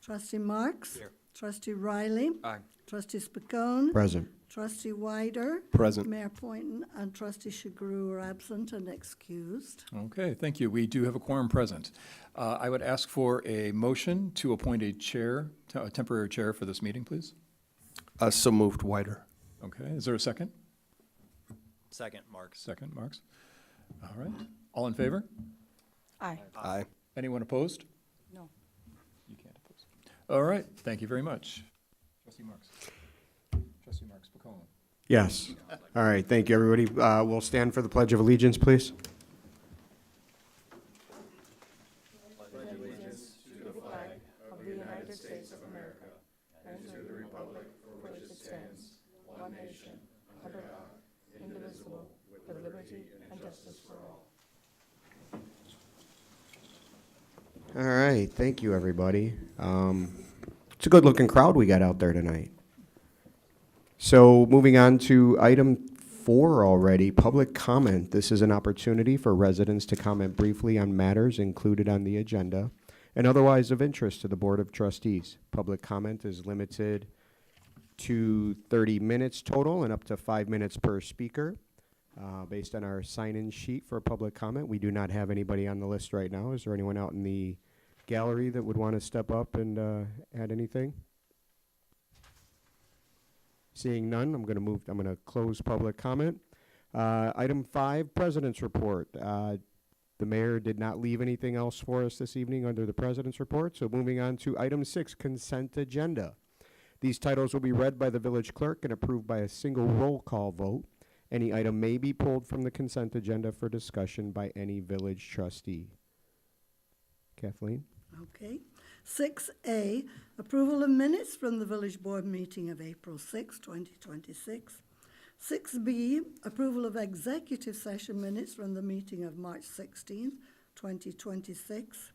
Trustee Marks? Here. Trustee Riley? Aye. Trustee Spicone? Present. Trustee Wider? Present. Mayor Poynton and Trustee Chagru are absent and excused. Okay, thank you. We do have a quorum present. I would ask for a motion to appoint a chair, a temporary chair for this meeting, please. So moved. Wider. Okay, is there a second? Second, Marks. Second, Marks. All right. All in favor? Aye. Aye. Anyone opposed? No. You can't oppose. All right, thank you very much. Trustee Marks. Trustee Marks Pacone. Yes. All right. Thank you, everybody. We'll stand for the Pledge of Allegiance, please. Of the United States of America, and to the republic for which it stands, one nation, under God, indivisible, with liberty and justice for all. All right. Thank you, everybody. It's a good-looking crowd we got out there tonight. So moving on to item 4 already, public comment. This is an opportunity for residents to comment briefly on matters included on the agenda and otherwise of interest to the Board of Trustees. Public comment is limited to 30 minutes total and up to 5 minutes per speaker. Based on our sign-in sheet for public comment, we do not have anybody on the list right now. Is there anyone out in the gallery that would want to step up and add anything? Seeing none, I'm going to close public comment. Item 5, President's Report. The mayor did not leave anything else for us this evening under the President's Report, so moving on to item 6, Consent Agenda. These titles will be read by the village clerk and approved by a single roll call vote. Any item may be pulled from the consent agenda for discussion by any village trustee. Kathleen? Okay. 6A, approval of minutes from the Village Board meeting of April 6, 2026. 6B, approval of executive session minutes from the meeting of March 16, 2026.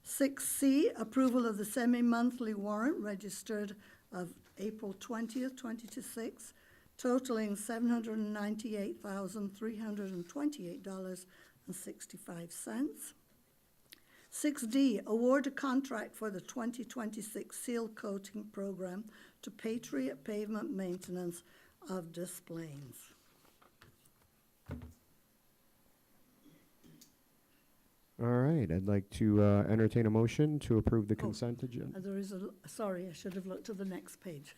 6C, approval of the semi-monthly warrant registered of April 20th, 2026, totaling $798,328.65. 6D, award a contract for the 2026 seal coating program to Patriot Pavement Maintenance of Des Plaines. All right, I'd like to entertain a motion to approve the consent agenda. There is sorry, I should have looked at the next page.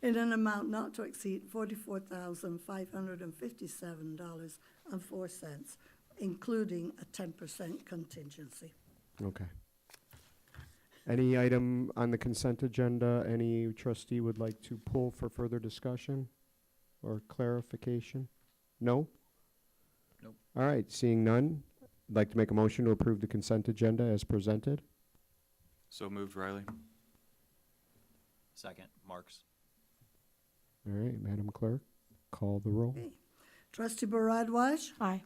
In an amount not to exceed $44,557.04, including a 10% contingency. Okay. Any item on the consent agenda any trustee would like to pull for further discussion or clarification? No? Nope. All right, seeing none, I'd like to make a motion to approve the consent agenda as presented. So moved, Riley. Second, Marks. All right, Madam Clerk, call the roll. Okay. Trustee Baradwaj? Aye.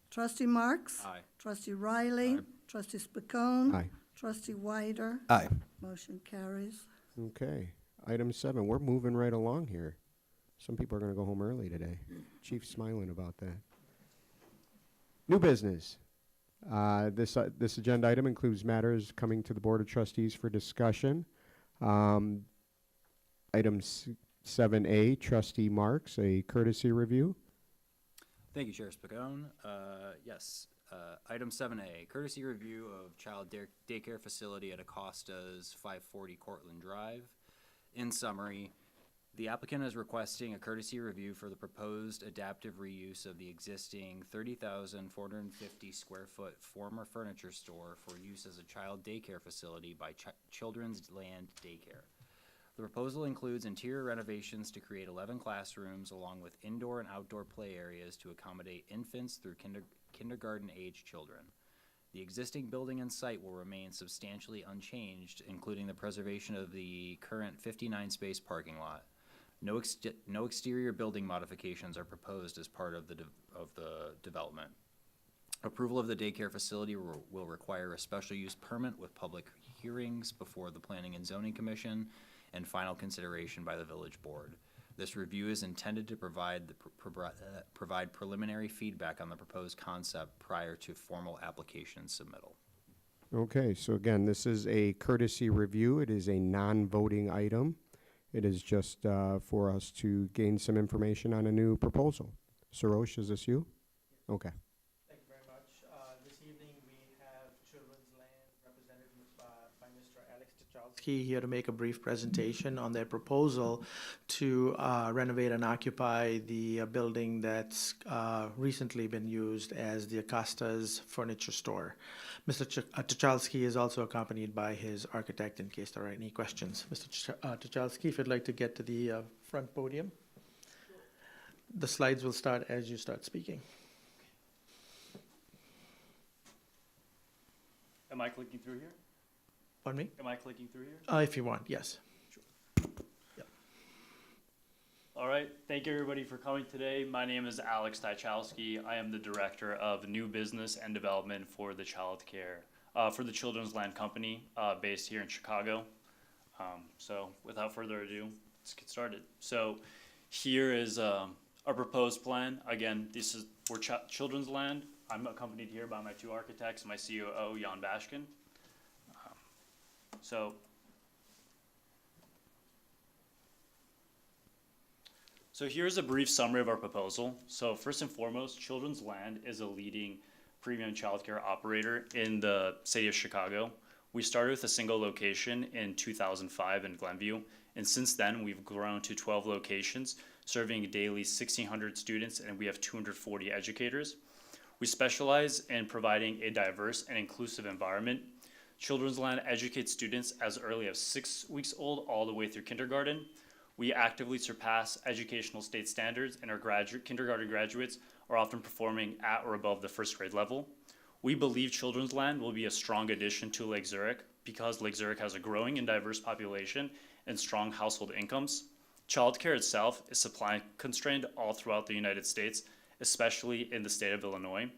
Trustee Marks? Aye. Trustee Riley? Aye. Trustee Spicone? Aye. Trustee Wider? Aye. Motion carries. Okay, item 7, we're moving right along here. Some people are going to go home early today. Chief's smiling about that. New business. This agenda item includes matters coming to the Board of Trustees for discussion. Item 7A, Trustee Marks, a courtesy review. Thank you, Chair Spicone. Yes, item 7A, courtesy review of child daycare facility at Acosta's 540 Cortland Drive. In summary, the applicant is requesting a courtesy review for the proposed adaptive reuse of the existing 30,450 square foot former furniture store for use as a child daycare facility by Children's Land Daycare. The proposal includes interior renovations to create 11 classrooms along with indoor and outdoor play areas to accommodate infants through kindergarten-age children. The existing building and site will remain substantially unchanged, including the preservation of the current 59-space parking lot. No exterior building modifications are proposed as part of the development. Approval of the daycare facility will require a special use permit with public hearings before the Planning and Zoning Commission and final consideration by the Village Board. This review is intended to provide preliminary feedback on the proposed concept prior to formal application submittal. Okay, so again, this is a courtesy review. It is a non-voting item. It is just for us to gain some information on a new proposal. Sarosh, is this you? Okay. Thank you very much. This evening, we have Children's Land represented by Mr. Alex Tuchalski here to make a brief presentation on their proposal to renovate and occupy the building that's recently been used as the Acosta's furniture store. Mr. Tuchalski is also accompanied by his architect in case there are any questions. Mr. Tuchalski, if you'd like to get to the front podium. The slides will start as you start speaking. Am I clicking through here? Pardon me? Am I clicking through here? If you want, yes. All right. Thank you, everybody, for coming today. My name is Alex Tychalski. I am the Director of New Business and Development for the for the Children's Land Company based here in Chicago. So without further ado, let's get started. So here is our proposed plan. Again, this is for Children's Land. I'm accompanied here by my two architects, my COO, Jan Bashkin. So here's a brief summary of our proposal. So first and foremost, Children's Land is a leading premium childcare operator in the city of Chicago. We started with a single location in 2005 in Glenview, and since then we've grown to 12 locations, serving daily 1,600 students, and we have 240 educators. We specialize in providing a diverse and inclusive environment. Children's Land educates students as early as 6 weeks old all the way through kindergarten. We actively surpass educational state standards, and our kindergarten graduates are often performing at or above the first grade level. We believe Children's Land will be a strong addition to Lake Zurich because Lake Zurich has a growing and diverse population and strong household incomes. Childcare itself is supply constrained all throughout the United States, especially in the state of Illinois.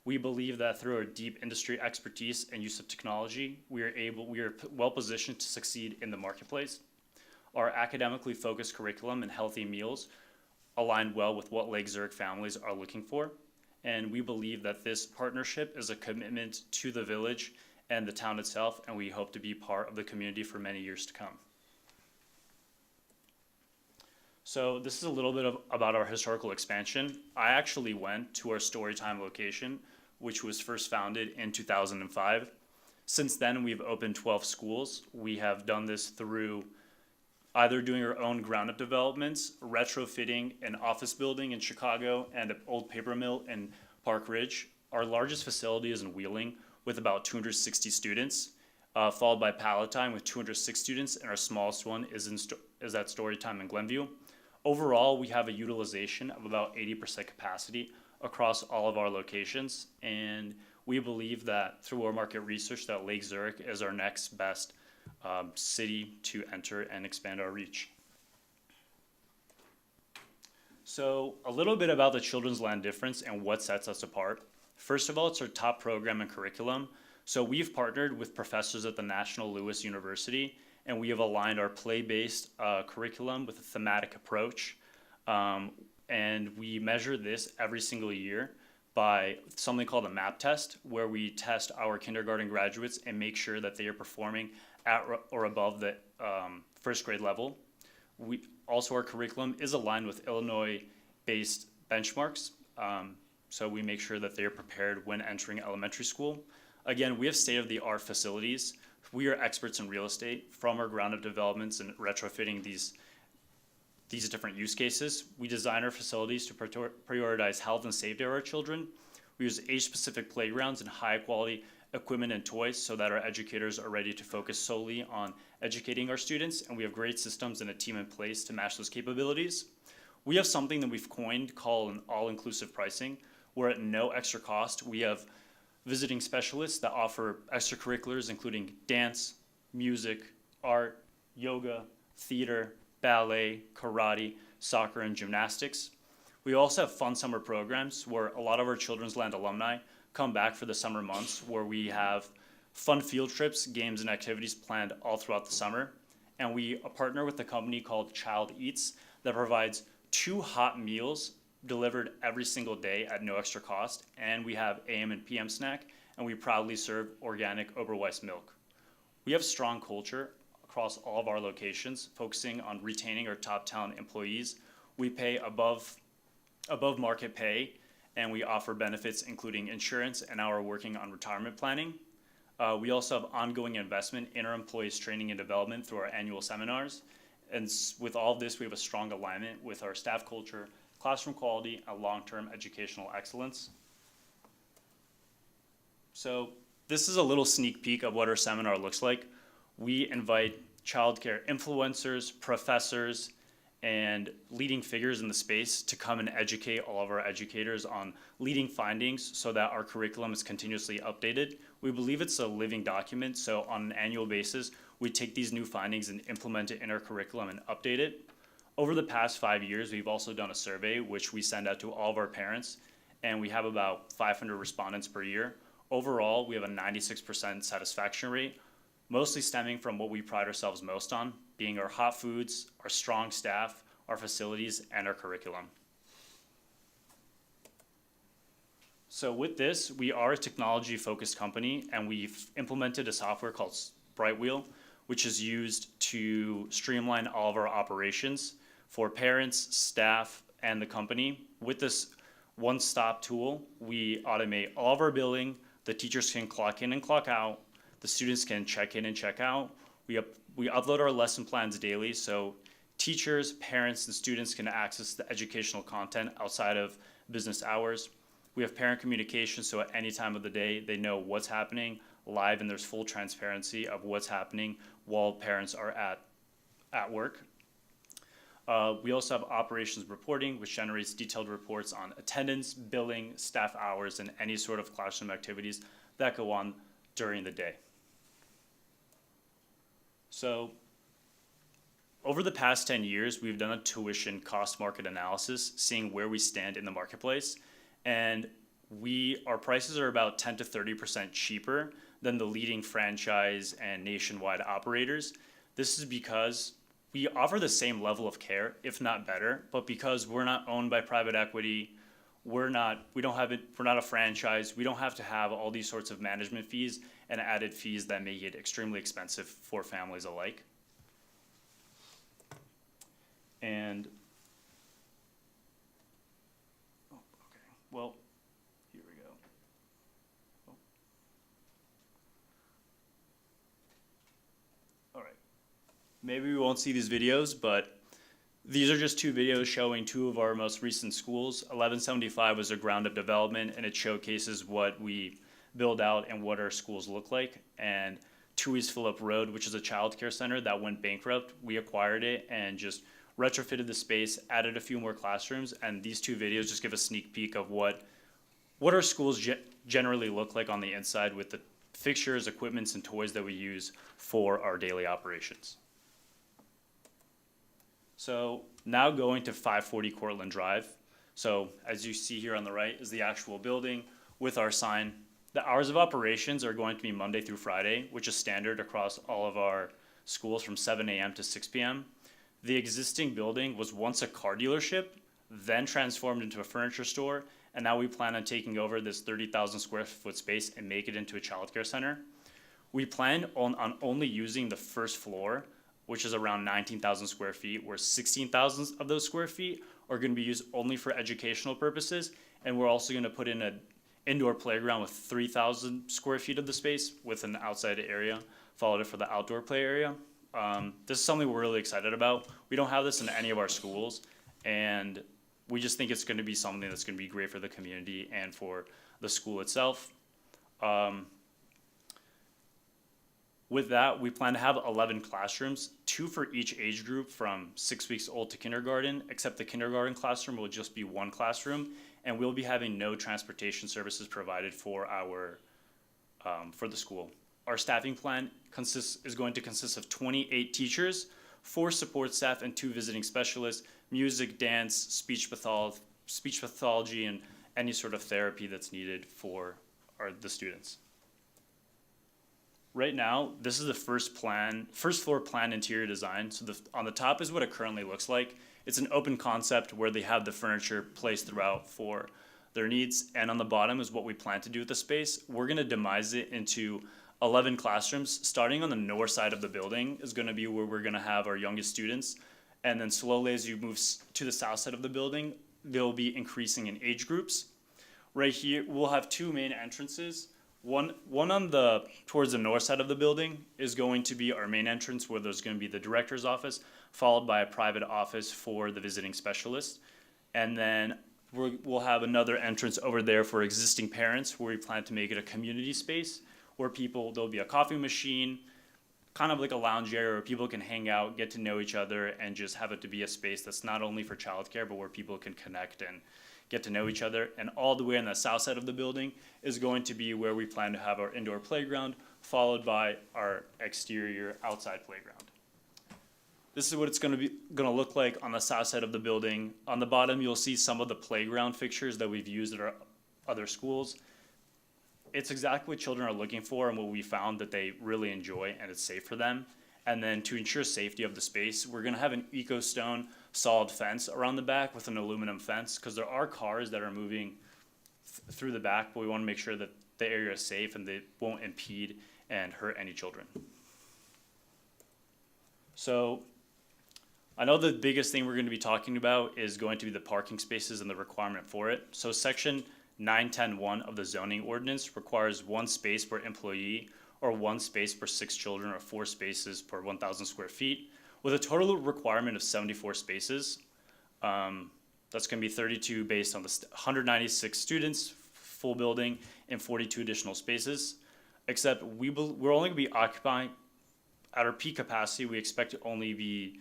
We believe that through our deep industry expertise and use of technology, we are well positioned to succeed in the marketplace. Our academically focused curriculum and healthy meals align well with what Lake Zurich families are looking for. And we believe that this partnership is a commitment to the village and the town itself, and we hope to be part of the community for many years to come. So this is a little bit about our historical expansion. I actually went to our Storytime location, which was first founded in 2005. Since then, we've opened 12 schools. We have done this through either doing our own ground-up developments, retrofitting an office building in Chicago and an old paper mill in Park Ridge. Our largest facility is in Wheeling with about 260 students, followed by Palatine with 206 students, and our smallest one is at Storytime in Glenview. Overall, we have a utilization of about 80% capacity across all of our locations, and we believe that through our market research that Lake Zurich is our next best city to enter and expand our reach. So a little bit about the Children's Land difference and what sets us apart. First of all, it's our top program and curriculum. So we've partnered with professors at the National Louis University, and we have aligned our play-based curriculum with a thematic approach. And we measure this every single year by something called a MAP test, where we test our kindergarten graduates and make sure that they are performing at or above the first grade level. Also, our curriculum is aligned with Illinois-based benchmarks, so we make sure that they are prepared when entering elementary school. Again, we have state-of-the-art facilities. We are experts in real estate from our ground-up developments and retrofitting these different use cases. We design our facilities to prioritize health and safety of our children. We use age-specific playgrounds and high-quality equipment and toys so that our educators are ready to focus solely on educating our students, and we have great systems and a team in place to match those capabilities. We have something that we've coined called an all-inclusive pricing, where at no extra cost, we have visiting specialists that offer extracurriculars including dance, music, art, yoga, theater, ballet, karate, soccer, and gymnastics. We also have fun summer programs where a lot of our Children's Land alumni come back for the summer months, where we have fun field trips, games, and activities planned all throughout the summer. And we partner with a company called Child Eats that provides 2 hot meals delivered every single day at no extra cost. And we have AM and PM snack and we proudly serve organic Oberweis milk. We have strong culture across all of our locations, focusing on retaining our top talent employees. We pay above market pay, and we offer benefits including insurance, and now we're working on retirement planning. We also have ongoing investment in our employees' training and development through our annual seminars. And with all of this, we have a strong alignment with our staff culture, classroom quality, and long-term educational excellence. So this is a little sneak peek of what our seminar looks like. We invite childcare influencers, professors, and leading figures in the space to come and educate all of our educators on leading findings so that our curriculum is continuously updated. We believe it's a living document, so on an annual basis, we take these new findings and implement it in our curriculum and update it. Over the past 5 years, we've also done a survey which we send out to all of our parents, and we have about 500 respondents per year. Overall, we have a 96% satisfaction rate, mostly stemming from what we pride ourselves most on, being our hot foods, our strong staff, our facilities, and our curriculum. So with this, we are a technology-focused company, and we've implemented a software called Brightwheel, which is used to streamline all of our operations for parents, staff, and the company. With this one-stop tool, we automate all of our billing. The teachers can clock in and clock out. The students can check in and check out. We upload our lesson plans daily, so teachers, parents, and students can access the educational content outside of business hours. We have parent communication, so at any time of the day, they know what's happening live, and there's full transparency of what's happening while parents are at work. We also have operations reporting, which generates detailed reports on attendance, billing, staff hours, and any sort of classroom activities that go on during the day. So over the past 10 years, we've done a tuition cost market analysis, seeing where we stand in the marketplace. And our prices are about 10 to 30% cheaper than the leading franchise and nationwide operators. This is because we offer the same level of care, if not better, but because we're not owned by private equity, we're not a franchise, we don't have to have all these sorts of management fees and added fees that make it extremely expensive for families alike. And, well, here we go. All right. Maybe we won't see these videos, but these are just 2 videos showing 2 of our most recent schools. 1175 was a ground-up development, and it showcases what we build out and what our schools look like. And 2 East Phillip Road, which is a child care center that went bankrupt, we acquired it and just retrofitted the space, added a few more classrooms, and these 2 videos just give a sneak peek of what our schools generally look like on the inside with the fixtures, equipments, and toys that we use for our daily operations. So now going to 540 Cortland Drive. So as you see here on the right is the actual building with our sign. The hours of operations are going to be Monday through Friday, which is standard across all of our schools from 7 a.m. to 6 p.m. The existing building was once a car dealership, then transformed into a furniture store, and now we plan on taking over this 30,000 square foot space and make it into a childcare center. We plan on only using the first floor, which is around 19,000 square feet, where 16,000 of those square feet are going to be used only for educational purposes, and we're also going to put in an indoor playground with 3,000 square feet of the space with an outside area, followed it for the outdoor play area. This is something we're really excited about. We don't have this in any of our schools, and we just think it's going to be something that's going to be great for the community and for the school itself. With that, we plan to have 11 classrooms, 2 for each age group from 6 weeks old to kindergarten, except the kindergarten classroom will just be 1 classroom, and we'll be having no transportation services provided for for the school. Our staffing plan is going to consist of 28 teachers, 4 support staff, and 2 visiting specialists, music, dance, speech pathology, and any sort of therapy that's needed for the students. Right now, this is the first floor plan interior design. So on the top is what it currently looks like. It's an open concept where they have the furniture placed throughout for their needs. And on the bottom is what we plan to do with the space. We're gonna demise it into 11 classrooms. Starting on the north side of the building is gonna be where we're gonna have our youngest students. And then slowly as you move to the south side of the building, they'll be increasing in age groups. Right here, we'll have two main entrances. One on the, towards the north side of the building is going to be our main entrance where there's gonna be the director's office, followed by a private office for the visiting specialist. And then we'll have another entrance over there for existing parents where we plan to make it a community space where there'll be a coffee machine, kind of like a lounge area where people can hang out, get to know each other, and just have it to be a space that's not only for childcare, but where people can connect and get to know each other. And all the way on the south side of the building is going to be where we plan to have our indoor playground, followed by our exterior outside playground. This is what it's gonna look like on the south side of the building. On the bottom, you'll see some of the playground fixtures that we've used at our other schools. It's exactly what children are looking for and what we found that they really enjoy and it's safe for them. And then to ensure safety of the space, we're gonna have an EcoStone solid fence around the back with an aluminum fence, because there are cars that are moving through the back, but we wanna make sure that the area is safe and they won't impede and hurt any children. So I know the biggest thing we're gonna be talking about is going to be the parking spaces and the requirement for it. So section 910.1 of the zoning ordinance requires 1 space per employee or 1 space per 6 children or 4 spaces per 1,000 square feet with a total requirement of 74 spaces. That's gonna be 32 based on the 196 students, full building, and 42 additional spaces. Except we're only gonna be occupying, at our peak capacity, we expect to only be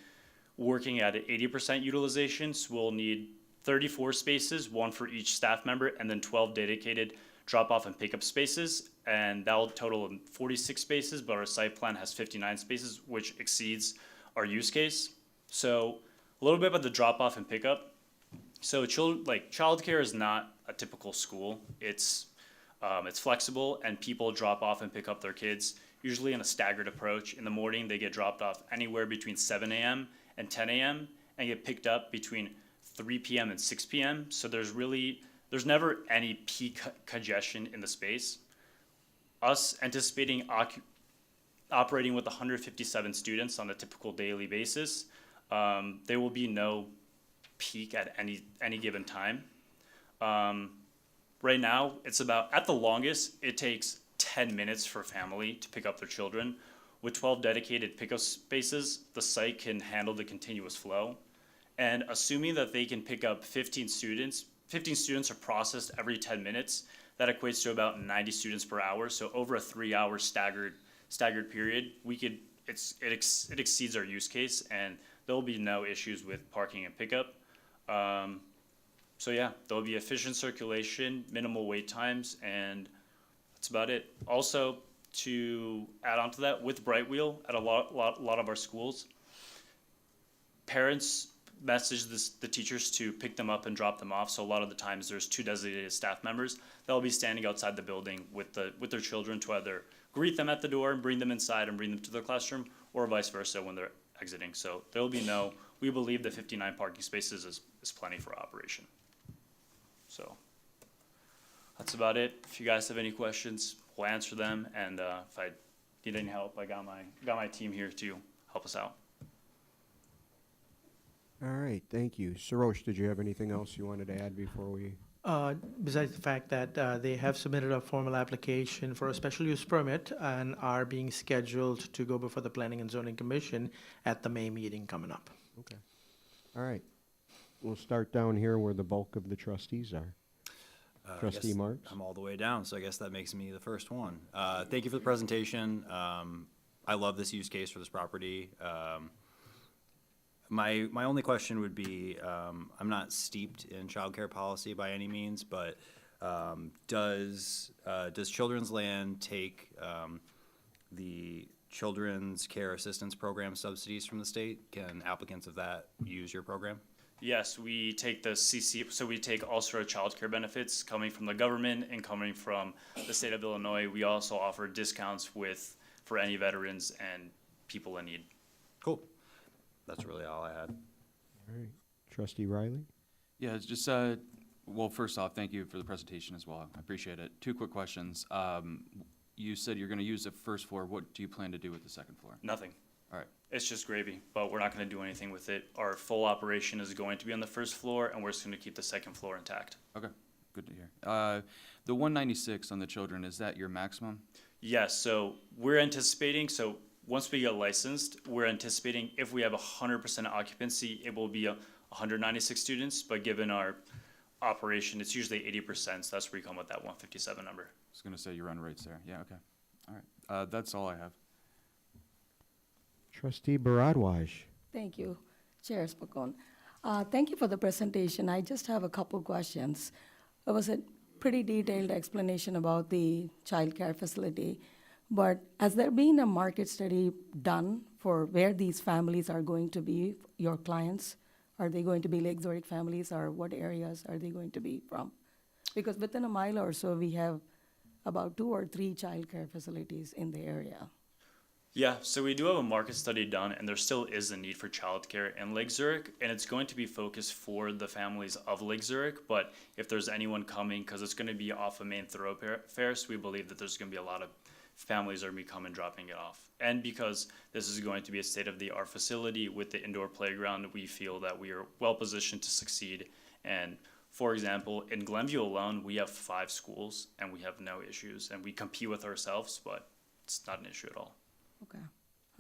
working at an 80% utilization, so we'll need 34 spaces, 1 for each staff member, and then 12 dedicated drop-off and pickup spaces, and that'll total 46 spaces, but our site plan has 59 spaces, which exceeds our use case. So a little bit about the drop-off and pickup. So childcare is not a typical school. It's flexible, and people drop off and pick up their kids, usually in a staggered approach. In the morning, they get dropped off anywhere between 7 a.m. and 10 a.m. and get picked up between 3 p.m. and 6 p.m. So there's never any peak congestion in the space. Us anticipating operating with 157 students on a typical daily basis, there will be no peak at any given time. Right now, it's about, at the longest, it takes 10 minutes for a family to pick up their children. With 12 dedicated pickup spaces, the site can handle the continuous flow. And assuming that they can pick up 15 students are processed every 10 minutes, that equates to about 90 students per hour. So over a 3-hour staggered period, it exceeds our use case, and there'll be no issues with parking and pickup. So yeah, there'll be efficient circulation, minimal wait times, and that's about it. Also, to add on to that, with Brightwheel at a lot of our schools, parents message the teachers to pick them up and drop them off. So a lot of the times there's 2 designated staff members that will be standing outside the building with their children to either greet them at the door and bring them inside and bring them to their classroom, or vice versa when they're exiting. So there will be we believe the 59 parking spaces is plenty for operation. So that's about it. If you guys have any questions, we'll answer them, and if I need any help, I got my team here to help us out. All right, thank you. Sarosh, did you have anything else you wanted to add before we? Besides the fact that they have submitted a formal application for a special use permit and are being scheduled to go before the Planning and Zoning Commission at the May meeting coming up. Okay. All right. We'll start down here where the bulk of the trustees are. Trustee Yes, Marks? I'm all the way down, so I guess that makes me the first one. Thank you for the presentation. I love this use case for this property. My only question would be, I'm not steeped in childcare policy by any means, but does Children's Land take the Children's Care Assistance Program subsidies from the state? Can applicants of that use your program? Yes, we take the CC, so we take also our child care benefits coming from the government and coming from the state of Illinois. We also offer discounts for any veterans and people in need. Cool. That's really all I had. All right. Trustee Riley? Yeah, it's just Well, first off, thank you for the presentation as well. I appreciate it. Two quick questions. You said you're gonna use the first floor. What do you plan to do with the second floor? Nothing. All right, It's just gravy, but we're not gonna do anything with it. Our full operation is going to be on the first floor, and we're just gonna keep the second floor intact. okay, good to hear. The 196 on the children, is that your maximum? Yes, so we're anticipating, so once we get licensed, we're anticipating if we have 100% occupancy, it will be 196 students, but given our operation, it's usually 80%, so that's where you come with that 157 number. I was gonna say your run rate's there. Yeah, okay. All right, that's all I have. Trustee Baradwaj. Thank you, Chair Spacone. Thank you for the presentation. I just have a couple questions. It was a pretty detailed explanation about the childcare facility, but has there been a market study done for where these families are going to be, your clients? Are they going to be Lake Zurich families, or what areas are they going to be from? Because within a mile or so, we have about 2 or 3 childcare facilities in the area. Yeah, so we do have a market study done, and there still is a need for childcare in Lake Zurich, and it's going to be focused for the families of Lake Zurich. But if there's anyone coming, because it's going to be off a main thoroughfare, so we believe that there's going to be a lot of families that are going to be coming dropping it off. And because this is going to be a state-of-the-art facility with the indoor playground, we feel that we are well positioned to succeed. And for example, in Glenview alone, we have 5 schools, and we have no issues, and we compete with ourselves, but it's not an issue at all. Okay,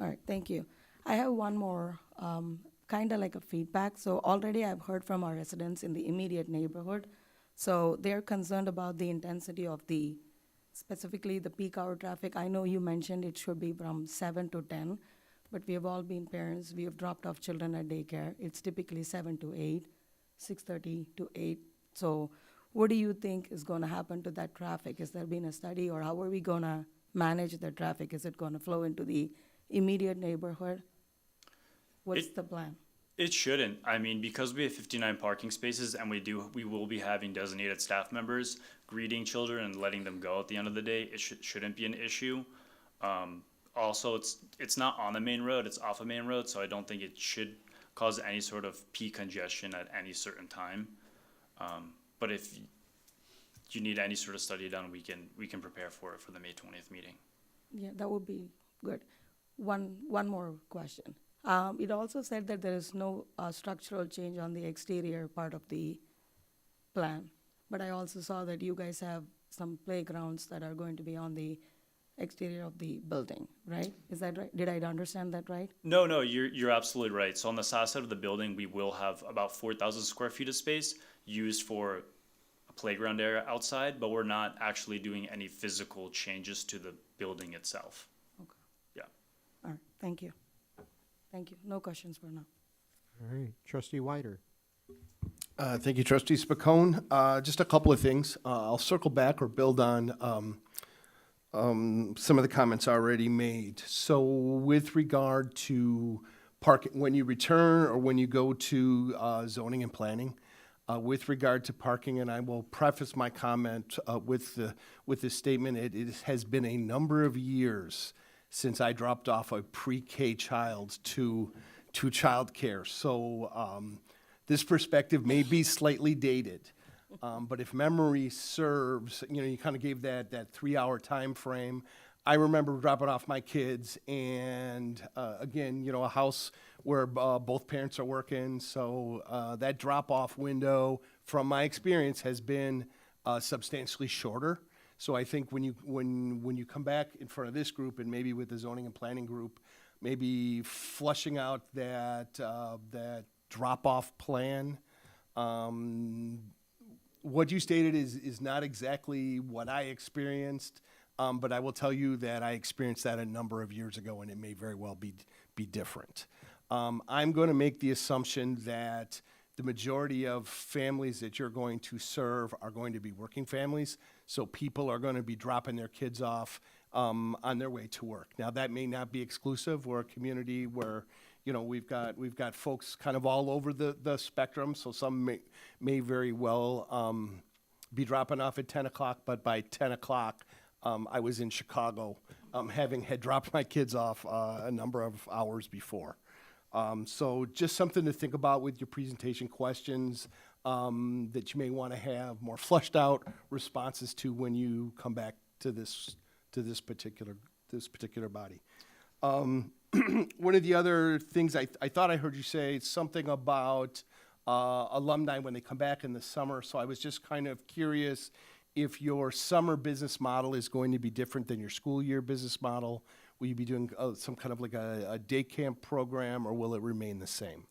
all right, thank you. I have one more, kind of like a feedback. So already I've heard from our residents in the immediate neighborhood. So they're concerned about the intensity of specifically the peak hour traffic. I know you mentioned it should be from 7 to 10, but we have all been parents. We have dropped off children at daycare. It's typically 7 to 8, 6:30 to 8. So what do you think is going to happen to that traffic? Has there been a study, or how are we going to manage the traffic? Is it going to flow into the immediate neighborhood? What's the plan? It shouldn't. I mean, because we have 59 parking spaces and we will be having designated staff members greeting children and letting them go at the end of the day, it shouldn't be an issue. Also, it's not on the main road, it's off a main road, so I don't think it should cause any sort of peak congestion at any certain time. But if you need any sort of study done, we can prepare for it for the May 20th meeting. Yeah, that would be good. One more question. It also said that there is no structural change on the exterior part of the plan, but I also saw that you guys have some playgrounds that are going to be on the exterior of the building, right? Is that right? Did I understand that right? No, you're absolutely right. So on the south side of the building, we will have about 4,000 square feet of space used for a playground area outside, but we're not actually doing any physical changes to the building itself. Okay. Yeah. All right, thank you. Thank you. No questions for now. All right, Trustee Wider. Thank you, Trustee Spacone. Just a couple of things. I'll circle back or build on some of the comments already made. So with regard to parking, when you return or when you go to zoning and planning, with regard to parking, and I will preface my comment with this statement, it has been a number of years since I dropped off a pre-K child to childcare. So this perspective may be slightly dated, but if memory serves, you kind of gave that 3-hour time frame. I remember dropping off my kids, and again, a house where both parents are working, so that drop-off window, from my experience, has been substantially shorter. So I think when you come back in front of this group, and maybe with the zoning and planning group, maybe flushing out that drop-off plan. What you stated is not exactly what I experienced, but I will tell you that I experienced that a number of years ago, and it may very well be different. I'm going to make the assumption that the majority of families that you're going to serve are going to be working families, so people are going to be dropping their kids off on their way to work. Now, that may not be exclusive. We're a community where, we've got folks kind of all over the spectrum, so some may very well be dropping off at 10 o'clock, but by 10 o'clock, I was in Chicago, having had dropped my kids off a number of hours before. So just something to think about with your presentation questions. that you may want to have more fleshed out responses to when you come back to this particular body. One of the other things I thought I heard you say something about alumni when they come back in the summer. So I was just kind of curious if your summer business model is going to be different than your school year business model. Will you be doing some kind of like a day camp program, or will it remain the same?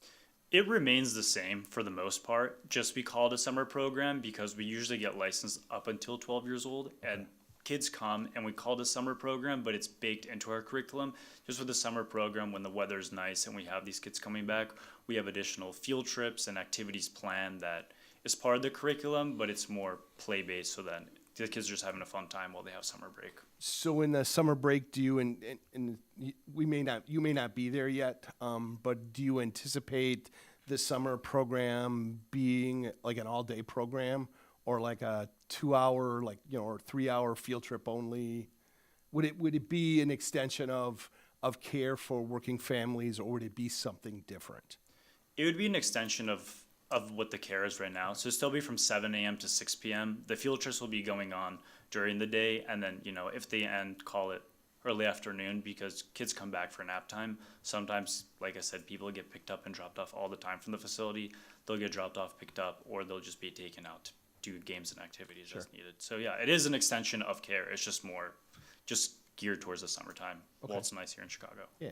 It remains the same for the most part. Just we call it a summer program because we usually get licensed up until 12 years old, and kids come and we call it a summer program, but it's baked into our curriculum. Just with the summer program, when the weather's nice and we have these kids coming back, we have additional field trips and activities planned that is part of the curriculum, but it's more play-based so that the kids are just having a fun time while they have summer break. So in the summer break, do you and you may not be there yet, but do you anticipate the summer program being like an all-day program, or like a 2-hour, or 3-hour field trip only? Would it be an extension of care for working families, or would it be something different? It would be an extension of what the care is right now. So it'll still be from 7 a.m. to 6 p.m. The field trips will be going on during the day, and then, if they end, call it early afternoon, because kids come back for nap time. Sometimes, like I said, people get picked up and dropped off all the time from the facility. They'll get dropped off, picked up, or they'll just be taken out to do games and activities as needed. So yeah, it is an extension of care. It's just more geared towards the summertime. Okay. Well, it's nice here in Chicago. Yeah.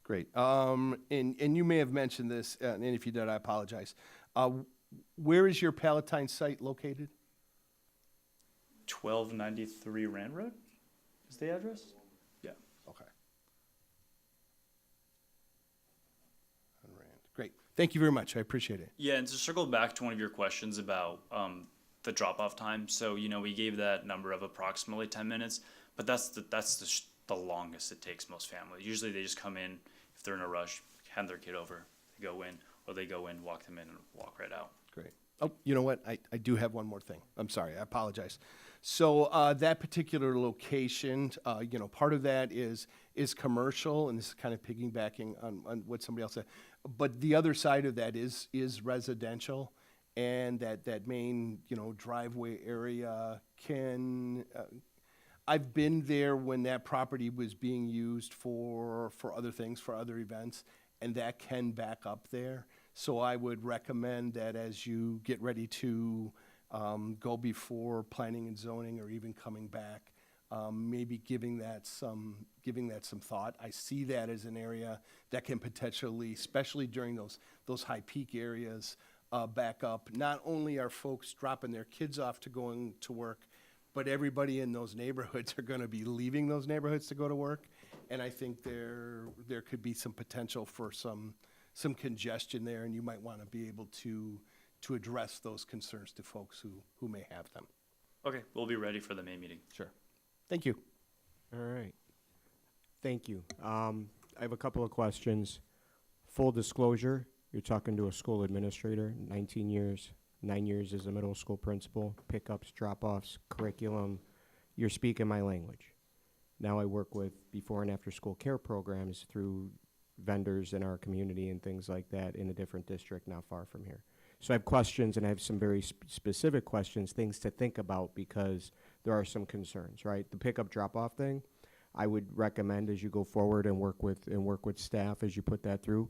Great. And you may have mentioned this, and if you did, I apologize. Where is your Palatine site located? 1293 Rand Road is the address? Yeah. Okay. On Rand. Great. Thank you very much. I appreciate it. Yeah, and to circle back to one of your questions about the drop-off time. So, we gave that number of approximately 10 minutes, but that's the longest it takes most families. Usually they just come in, if they're in a rush, hand their kid over, they go in, or they go in, walk them in, and walk right out. Great. Oh, you know what? I do have one more thing. I'm sorry. I apologize. So that particular location, part of that is commercial, and this is kind of piggybacking on what somebody else said. But the other side of that is residential, and that main driveway area can. I've been there when that property was being used for other things, for other events, and that can back up there. So I would recommend that as you get ready to go before planning and zoning, or even coming back, maybe giving that some thought. I see that as an area that can potentially, especially during those high peak areas, back up. Not only are folks dropping their kids off to going to work, but everybody in those neighborhoods are going to be leaving those neighborhoods to go to work, and I think there could be some potential for some congestion there, and you might want to be able to address those concerns to folks who may have them. Okay, we'll be ready for the May meeting. Sure. Thank you. All right. Thank you. I have a couple of questions. Full disclosure, you're talking to a school administrator, 19 years. 9 years as a middle school principal, pickups, drop-offs, curriculum. You're speaking my language. Now I work with before and after school care programs through vendors in our community and things like that in a different district not far from here. So I have questions, and I have some very specific questions, things to think about, because there are some concerns, right? The pickup drop-off thing, I would recommend as you go forward and work with staff as you put that through,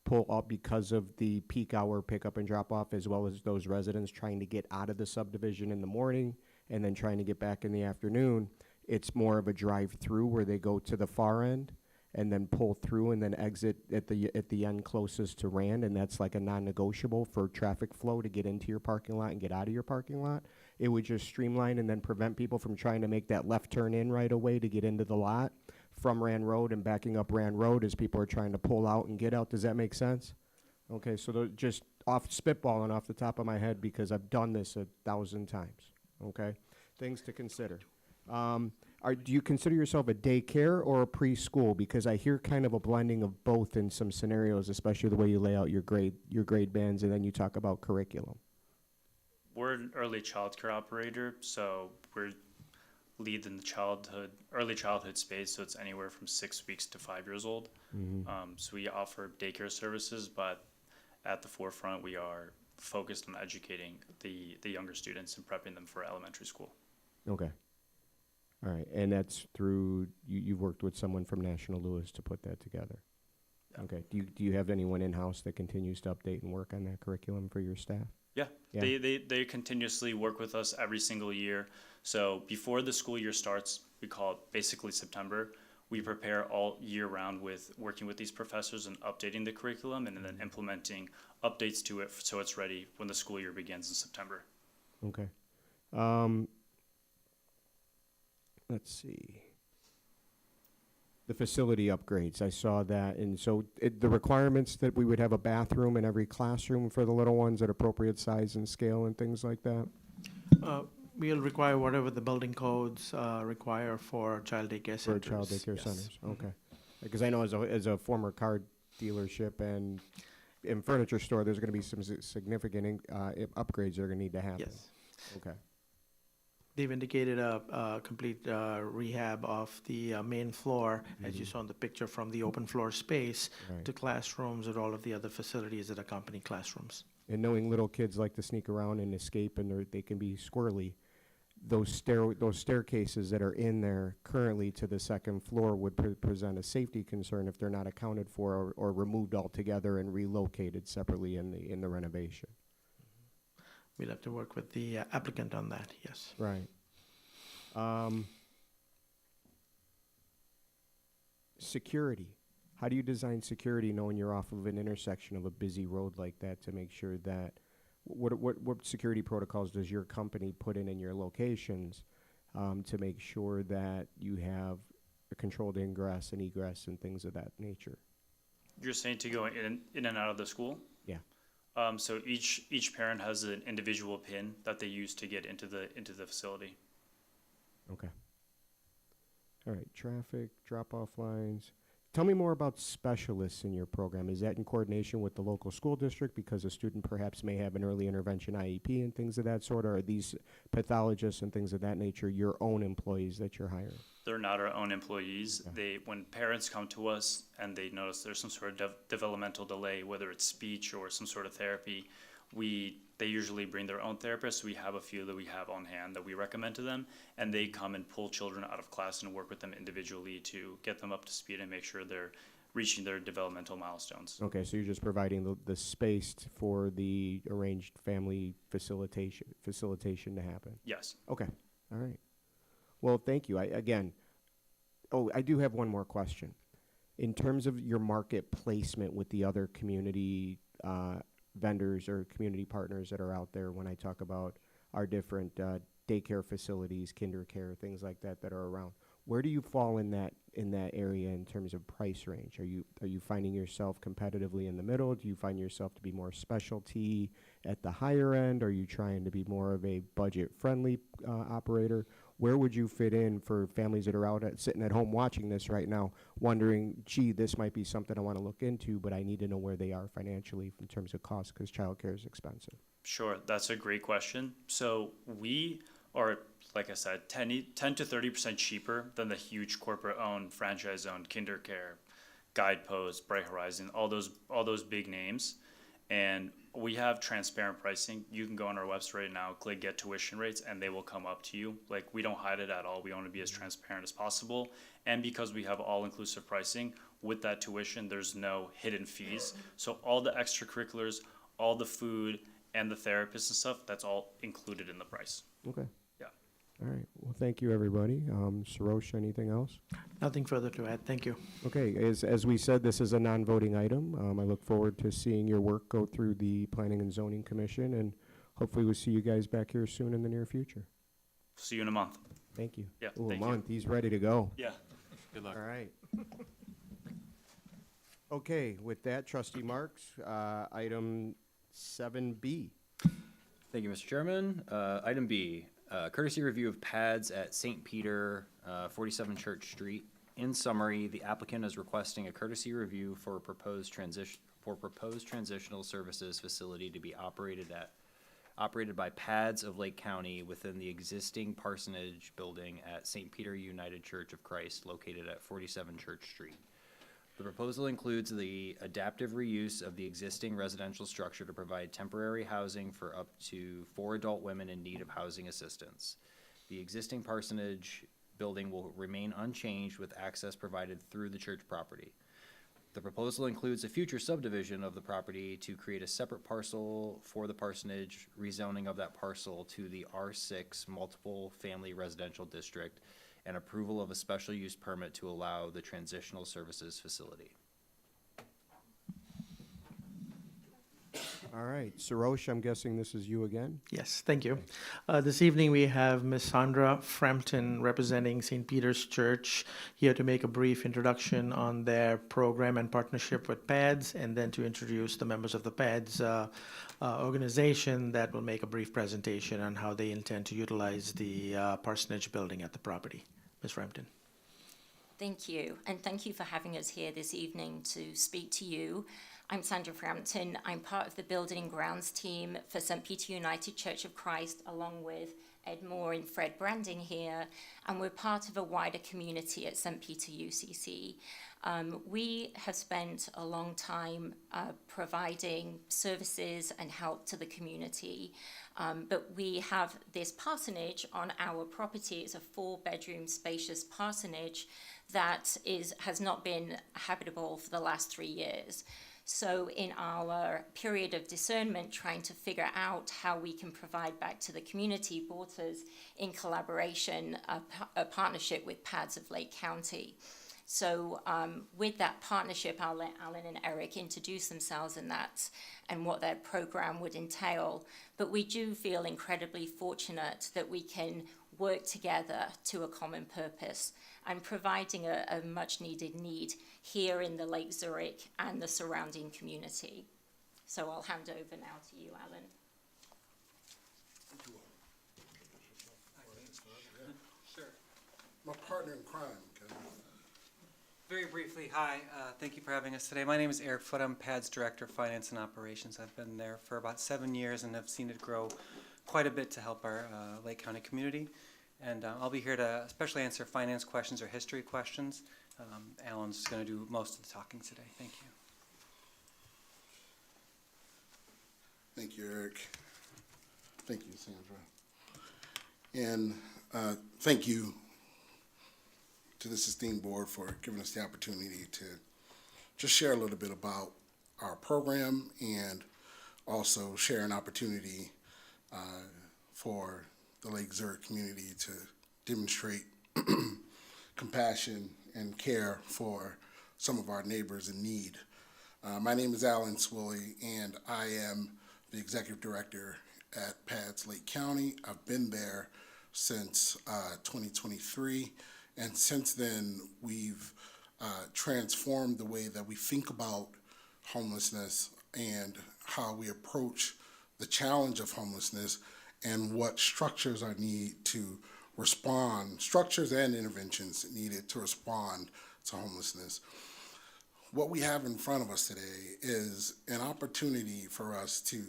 pull up, because of the peak hour pickup and drop off, as well as those residents trying to get out of the subdivision in the morning and then trying to get back in the afternoon. It's more of a drive through where they go to the far end and then pull through and then exit at the end closest to Rand, and that's like a non-negotiable for traffic flow to get into your parking lot and get out of your parking lot. It would just streamline and then prevent people from trying to make that left turn in right away to get into the lot from Rand Road and backing up Rand Road as people are trying to pull out and get out. Does that make sense? Okay, so just spitballing off the top of my head, because I've done this 1,000 times, okay? Things to consider. Do you consider yourself a daycare or a preschool? Because I hear kind of a blending of both in some scenarios, especially the way you lay out your grade bands, and then you talk about curriculum. We're an early child care operator, so we're lead in the early childhood space, so it's anywhere from 6 weeks to 5 years old. Mm-hmm. So we offer daycare services, but at the forefront we are focused on educating the younger students and prepping them for elementary school. Okay. All right, and that's through, you've worked with someone from National Lewis to put that together? Yeah. Okay, do you have anyone in-house that continues to update and work on that curriculum for your staff? Yeah, Yeah. they continuously work with us every single year. So before the school year starts, we call it basically September, we prepare all year round with working with these professors and updating the curriculum and then implementing updates to it so it's ready when the school year begins in September. Okay. Let's see. The facility upgrades, I saw that, and so the requirements that we would have a bathroom in every classroom for the little ones at appropriate size and scale and things like that? We'll require whatever the building codes require for child daycare For centers. child daycare Yes. centers, okay. Because I know as a former car dealership and furniture store, there's gonna be some significant upgrades that are gonna need to happen. Yes. Okay, They've indicated a complete rehab of the main floor, as you saw in the picture, from the open floor space right. to classrooms and all of the other facilities that accompany classrooms. And knowing little kids like to sneak around and escape and they can be squirrely, those staircases that are in there currently to the second floor would present a safety concern if they're not accounted for or removed altogether and relocated separately in the renovation. We'll have to work with the applicant on that, yes. Right. Security. How do you design security knowing you're off of an intersection of a busy road like that to make sure that, what security protocols does your company put in your locations to make sure that you have a controlled ingress and egress and things of that nature? You're saying to go in and out of the school? Yeah. So each parent has an individual PIN that they use to get into the facility. Okay. All right, traffic, drop-off lines. Tell me more about specialists in your program. Is that in coordination with the local school district because a student perhaps may have an early intervention IEP and things of that sort? Or are these pathologists and things of that nature your own employees that you're hiring? They're not our own employees. Okay. When parents come to us and they notice there's some sort of developmental delay, whether it's speech or some sort of therapy, they usually bring their own therapist. We have a few that we have on hand that we recommend to them, and they come and pull children out of class and work with them individually to get them up to speed and make sure they're reaching their developmental milestones. Okay, so you're just providing the space for the arranged family facilitation to happen? Yes. Okay, all right. Well, thank you. I do have one more question. In terms of your market placement with the other community vendors or community partners that are out there, when I talk about our different daycare facilities, kinder care, things like that that are around, where do you fall in that area in terms of price range? Are you finding yourself competitively in the middle? Do you find yourself to be more specialty at the higher end? Are you trying to be more of a budget-friendly operator? Where would you fit in for families that are sitting at home watching this right now, wondering, gee, this might be something I want to look into, but I need to know where they are financially in terms of cost because childcare is expensive? Sure, that's a great question. So we are, like I said, 10 to 30% cheaper than the huge corporate-owned, franchise-owned Kinder Care, Guidepost, Bright Horizon, all those big names. And we have transparent pricing. You can go on our website right now, click Get Tuition Rates, and they will come up to you. Like, we don't hide it at all. We want to be as transparent as possible. And because we have all-inclusive pricing, with that tuition, there's no hidden fees. So all the extracurriculars, all the food, and the therapists and stuff, that's all included in the price. Okay. Yeah. All right. Well, thank you, everybody. Sarosh, anything else? Nothing further to add, thank you. Okay, as we said, this is a non-voting item. I look forward to seeing your work go through the Planning and Zoning Commission, and hopefully we'll see you guys back here soon in the near future. See you in a month. Thank you. Yeah, Ooh, thank a you. month, he's ready to go. Yeah. Good luck. All right. Okay, with that, Trustee Marks, item 7B. Thank you, Mr. Chairman. Item B, courtesy review of pads at St. Peter, 47 Church Street. In summary, the applicant is requesting a courtesy review for proposed transitional services facility to be operated by pads of Lake County within the existing parsonage building at St. Peter United Church of Christ located at 47 Church Street. The proposal includes the adaptive reuse of the existing residential structure to provide temporary housing for up to 4 adult women in need of housing assistance. The existing parsonage building will remain unchanged with access provided through the church property. The proposal includes a future subdivision of the property to create a separate parcel for the parsonage, rezoning of that parcel to the R6 multiple family residential district, and approval of a special use permit to allow the transitional services facility. All right, Sarosh, I'm guessing this is you again? Yes, thank you. This evening, we have Ms. Sandra Frampton representing St. Peter's Church here to make a brief introduction on their program and partnership with PADS, and then to introduce the members of the PADS organization that will make a brief presentation on how they intend to utilize the parsonage building at the property. Ms. Frampton. Thank you, and thank you for having us here this evening to speak to you. I'm Sandra Frampton. I'm part of the Building and Grounds team for St. Peter United Church of Christ, along with Ed Moore and Fred Branding here, and we're part of a wider community at St. Peter UCC. We have spent a long time providing services and help to the community, but we have this parsonage on our property. It's a 4-bedroom spacious parsonage that has not been habitable for the last 3 years. So in our period of discernment, trying to figure out how we can provide back to the community, brought us in collaboration a partnership with PADS of Lake County. So with that partnership, I'll let Alan and Eric introduce themselves and what their program would entail. But we do feel incredibly fortunate that we can work together to a common purpose and providing a much needed need here in the Lake Zurich and the surrounding community. So I'll hand over now to you, Alan. Sure. My partner in crime. Very briefly, hi. Thank you for having us today. My name is Eric Foote. I'm PADS Director of Finance and Operations. I've been there for about 7 years and have seen it grow quite a bit to help our Lake County community. And I'll be here to especially answer finance questions or history questions. Alan's going to do most of the talking today. Thank you. Thank you, Eric. Thank you, Sandra. And thank you to this esteemed board for giving us the opportunity to just share a little bit about our program and also share an opportunity for the Lake Zurich community to demonstrate compassion and care for some of our neighbors in need. My name is Alan Swilley, and I am the Executive Director at PADS Lake County. I've been there since 2023, and since then we've transformed the way that we think about homelessness and how we approach the challenge of homelessness and what structures are needed to respond, structures and interventions needed to respond to homelessness. What we have in front of us today is an opportunity for us to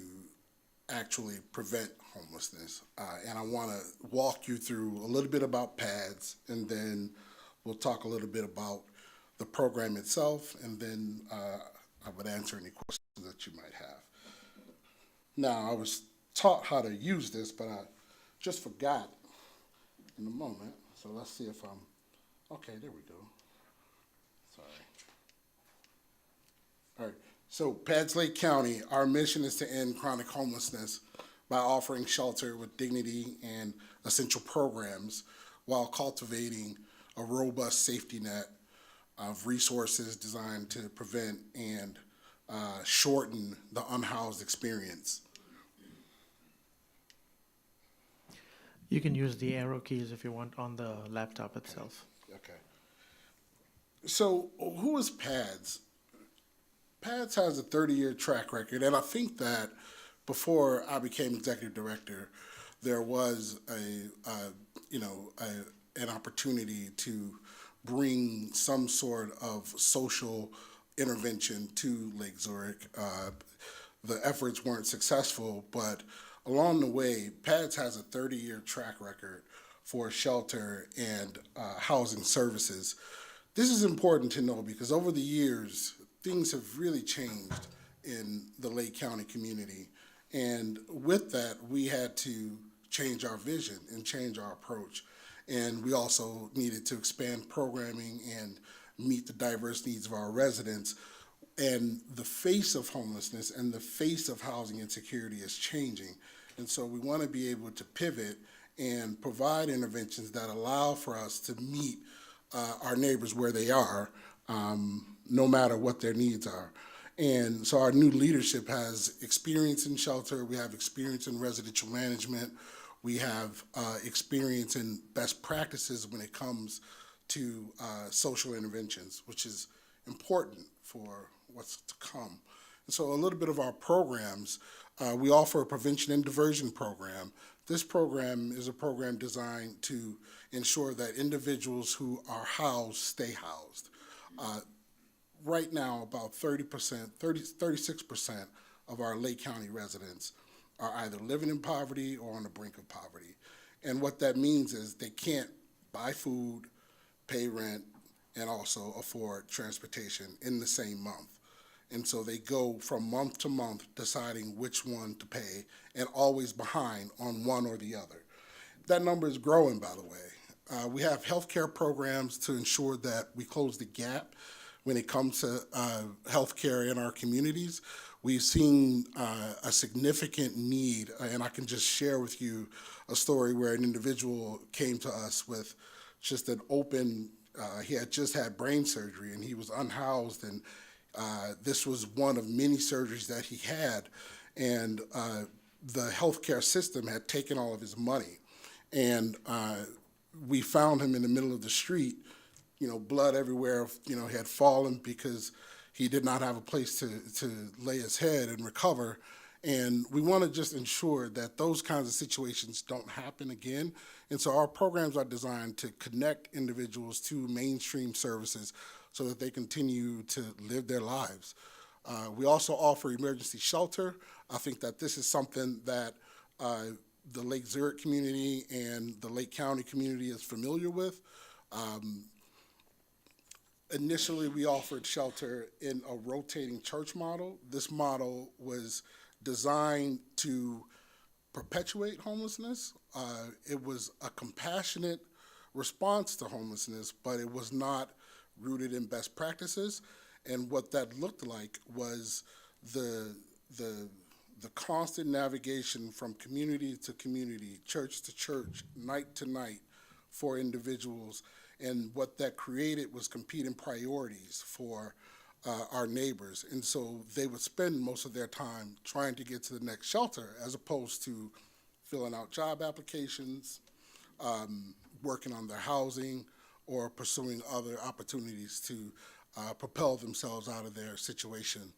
actually prevent homelessness. And I want to walk you through a little bit about PADS, and then we'll talk a little bit about the program itself, and then I would answer any questions that you might have. Now, I was taught how to use this, but I just forgot in the moment. So let's see if I'm, okay, there we go. Sorry. All right, so PADS Lake County, our mission is to end chronic homelessness by offering shelter with dignity and essential programs while cultivating a robust safety net of resources designed to prevent and shorten the unhoused experience. You can use the arrow keys if you want on the laptop itself. Okay. So who is PADS? PADS has a 30-year track record, and I think that before I became executive director, there was an opportunity to bring some sort of social intervention to Lake Zurich. The efforts weren't successful, but along the way, PADS has a 30-year track record for shelter and housing services This is important to know because over the years, things have really changed in the Lake County community. And with that, we had to change our vision and change our approach. And we also needed to expand programming and meet the diverse needs of our residents. And the face of homelessness and the face of housing insecurity is changing. And so we want to be able to pivot and provide interventions that allow for us to meet our neighbors where they are, no matter what their needs are. And so our new leadership has experience in shelter, we have experience in residential management, we have experience in best practices when it comes to social interventions, which is important for what's to come. And so a little bit of our programs, we offer a prevention and diversion program. This program is a program designed to ensure that individuals who are housed stay housed. Right now, about 36% of our Lake County residents are either living in poverty or on the brink of poverty. And what that means is they can't buy food, pay rent, and also afford transportation in the same month. And so they go from month to month deciding which one to pay and always behind on one or the other. That number is growing, by the way. We have healthcare programs to ensure that we close the gap when it comes to healthcare in our communities. We've seen a significant need, and I can just share with you a story where an individual came to us with just an open, he had just had brain surgery and he was unhoused, and this was one of many surgeries that he had, and the healthcare system had taken all of his money. And we found him in the middle of the street, blood everywhere, he had fallen because he did not have a place to lay his head and recover. And we want to just ensure that those kinds of situations don't happen again. And so our programs are designed to connect individuals to mainstream services so that they continue to live their lives. We also offer emergency shelter. I think that this is something that the Lake Zurich community and the Lake County community is familiar with. Initially, we offered shelter in a rotating church model. This model was designed to perpetuate homelessness. It was a compassionate response to homelessness, but it was not rooted in best practices. And what that looked like was the constant navigation from community to community, church to church, night to night for individuals. And what that created was competing priorities for our neighbors. And so they would spend most of their time trying to get to the next shelter as opposed to filling out job applications, working on their housing, or pursuing other opportunities to propel themselves out of their situation.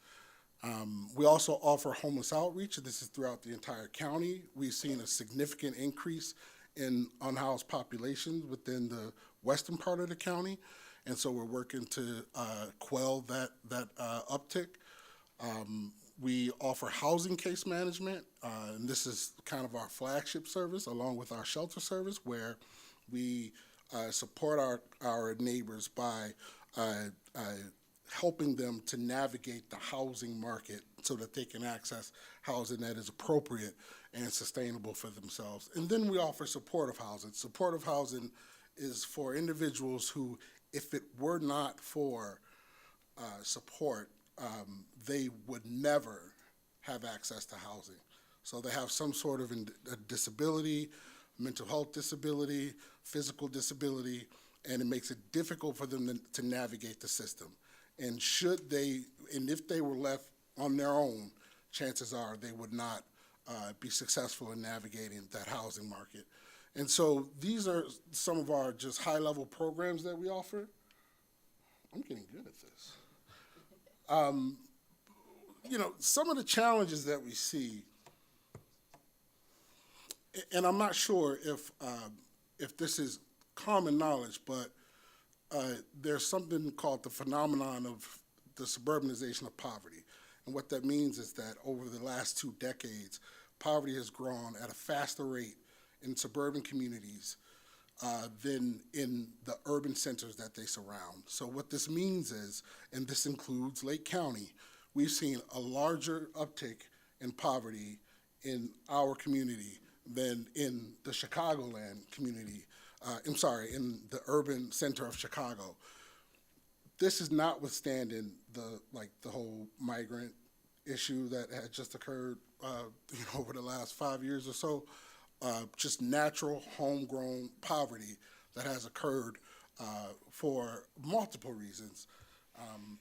We also offer homeless outreach, and this is throughout the entire county. We've seen a significant increase in unhoused populations within the western part of the county, and so we're working to quell that uptick. We offer housing case management, and this is kind of our flagship service along with our shelter service, where we support our neighbors by helping them to navigate the housing market so that they can access housing that is appropriate and sustainable for themselves. And then we offer supportive housing. Supportive housing is for individuals who, if it were not for support, they would never have access to housing. So they have some sort of a disability, mental health disability, physical disability, and it makes it difficult for them to navigate the system. And if they were left on their own, chances are they would not be successful in navigating that housing market. And so these are some of our just high-level programs that we offer. I'm getting good at this. Some of the challenges that we see, and I'm not sure if this is common knowledge, but there's something called the phenomenon of the suburbanization of poverty. And what that means is that over the last 2 decades, poverty has grown at a faster rate in suburban communities than in the urban centers that they surround. So what this means is, and this includes Lake County, we've seen a larger uptick in poverty in our community than in the Chicagoland community. In the urban center of Chicago. This is notwithstanding the whole migrant issue that had just occurred, over the last 5 years or so. Just natural homegrown poverty that has occurred for multiple reasons.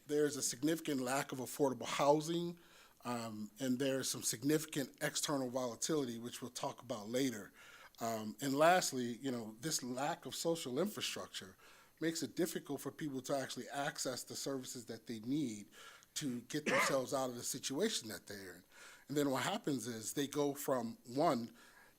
There's a significant lack of affordable housing, and there's some significant external volatility, which we'll talk about later. And lastly, this lack of social infrastructure makes it difficult for people to actually access the services that they need to get themselves out of the situation that they're in. And then what happens is they go from, one,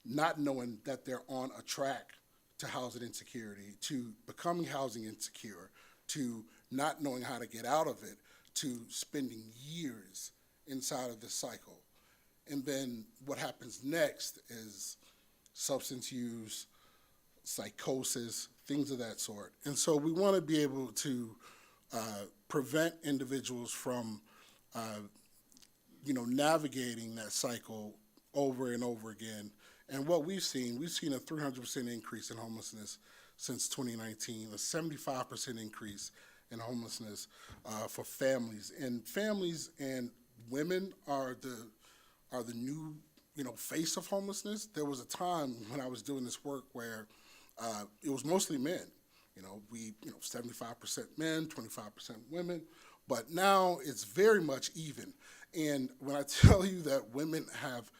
not knowing that they're on a track to housing insecurity, to becoming housing insecure, to not knowing how to get out of it, to spending years inside of this cycle. And then what happens next is substance use, psychosis, things of that sort. And so we want to be able to prevent individuals from, navigating that cycle over and over again. And what we've seen a 300% increase in homelessness since 2019, a 75% increase in homelessness for families. And families and women are the new face of homelessness. There was a time when I was doing this work where it was mostly men. 75% men, 25% women, but now it's very much even. And when I tell you that women have,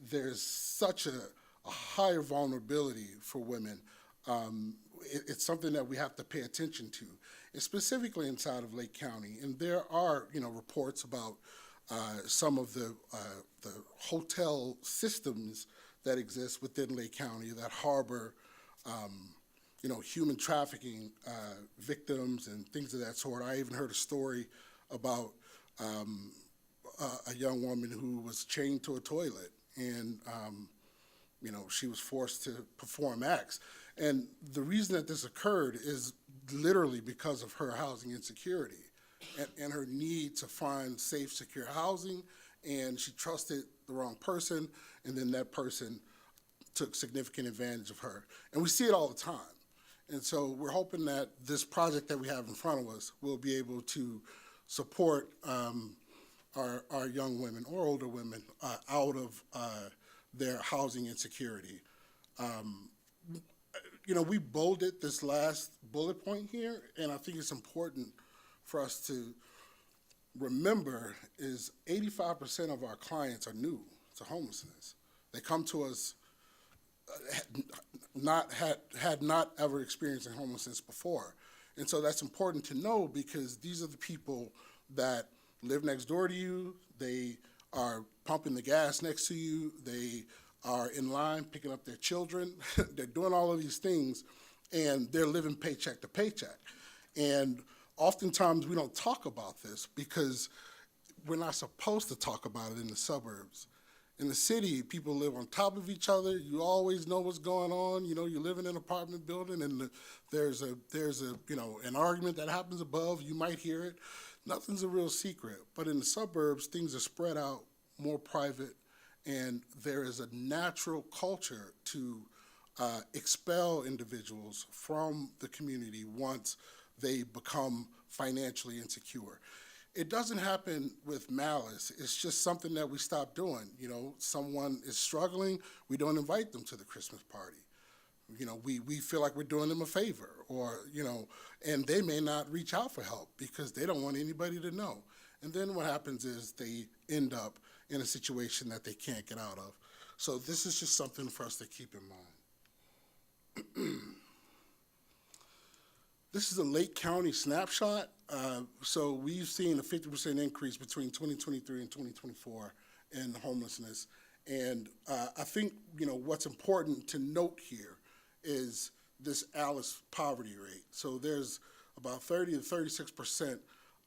there's such a higher vulnerability for women, it's something that we have to pay attention to, and specifically inside of Lake County. And there are, reports about some of the hotel systems that exist within Lake County that harbor, human trafficking victims and things of that sort. I even heard a story about a young woman who was chained to a toilet, and she was forced to perform acts. And the reason that this occurred is literally because of her housing insecurity and her need to find safe, secure housing, and she trusted the wrong person, and then that person took significant advantage of her. And we see it all the time. And so we're hoping that this project that we have in front of us will be able to support our young women or older women out of their housing insecurity. We bolded this last bullet point here, and I think it's important for us to remember is 85% of our clients are new to homelessness. They come to us had not ever experienced homelessness before. And so that's important to know, because these are the people that live next door to you, they are pumping the gas next to you, they are in line picking up their children, they're doing all of these things, and they're living paycheck to paycheck. And oftentimes we don't talk about this because we're not supposed to talk about it in the suburbs. In the city, people live on top of each other. You always know what's going on. You live in an apartment building, and there's an argument that happens above. You might hear it. Nothing's a real secret. But in the suburbs, things are spread out, more private, and there is a natural culture to expel individuals from the community once they become financially insecure. It doesn't happen with malice. It's just something that we stop doing. Someone is struggling, we don't invite them to the Christmas party. We feel like we're doing them a favor, or, and they may not reach out for help because they don't want anybody to know. And then what happens is they end up in a situation that they can't get out of. So this is just something for us to keep in mind. This is a Lake County snapshot. So we've seen a 50% increase between 2023 and 2024 in homelessness. And I think, what's important to note here is this ALICE poverty rate. So there's about 30 to 36%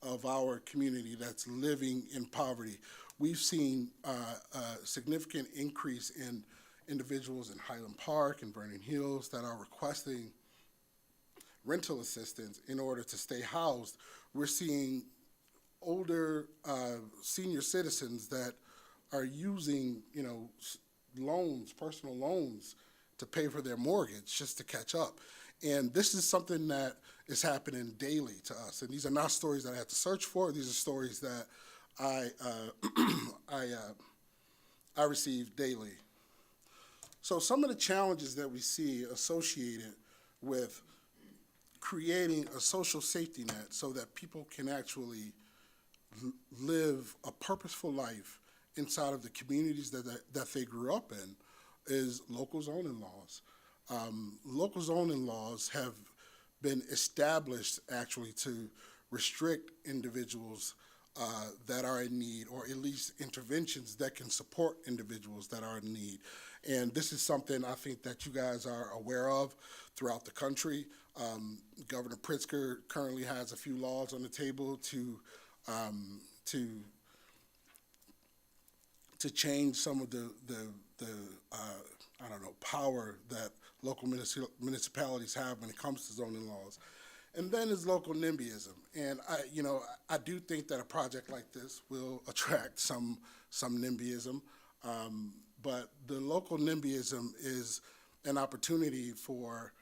of our community that's living in poverty. We've seen a significant increase in individuals in Highland Park and Vernon Hills that are requesting rental assistance in order to stay housed. We're seeing older senior citizens that are using, loans, personal loans, to pay for their mortgage just to catch up. And this is something that is happening daily to us. And these are not stories that I have to search for. These are stories that I receive daily. So some of the challenges that we see associated with creating a social safety net so that people can actually live a purposeful life inside of the communities that they grew up in is local zoning laws. Local zoning laws have been established actually to restrict individuals that are in need, or at least interventions that can support individuals that are in need. And this is something I think that you guys are aware of throughout the country. Governor Pritzker currently has a few laws on the table to change some of the power that local municipalities have when it comes to zoning laws. And then is local NIMBYism. And I do think that a project like this will attract some NIMBYism. But the local NIMBYism is an opportunity for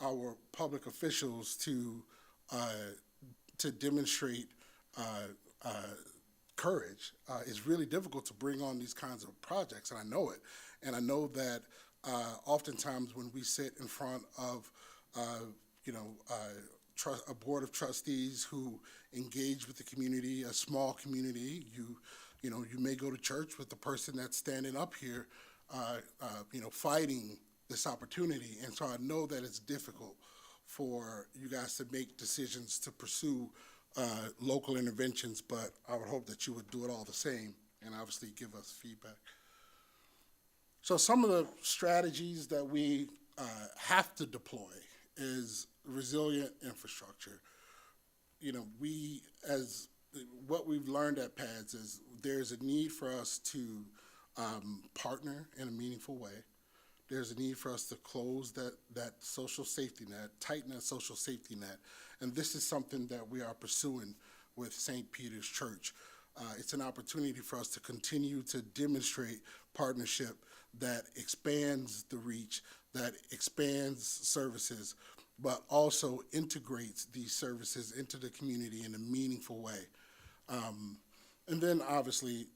our public officials to demonstrate courage. It's really difficult to bring on these kinds of projects, and I know it. And I know that oftentimes when we sit in front of a board of trustees who engage with the community, a small community, you may go to church with the person that's standing up here, fighting this opportunity. And so I know that it's difficult for you guys to make decisions to pursue local interventions, but I would hope that you would do it all the same and obviously give us feedback. So some of the strategies that we have to deploy is resilient infrastructure. What we've learned at PADS is there's a need for us to partner in a meaningful way. There's a need for us to close that social safety net, tighten that social safety net. And this is something that we are pursuing with St. Peter's Church. It's an opportunity for us to continue to demonstrate partnership that expands the reach, that expands services, but also integrates these services into the community in a meaningful way. And then obviously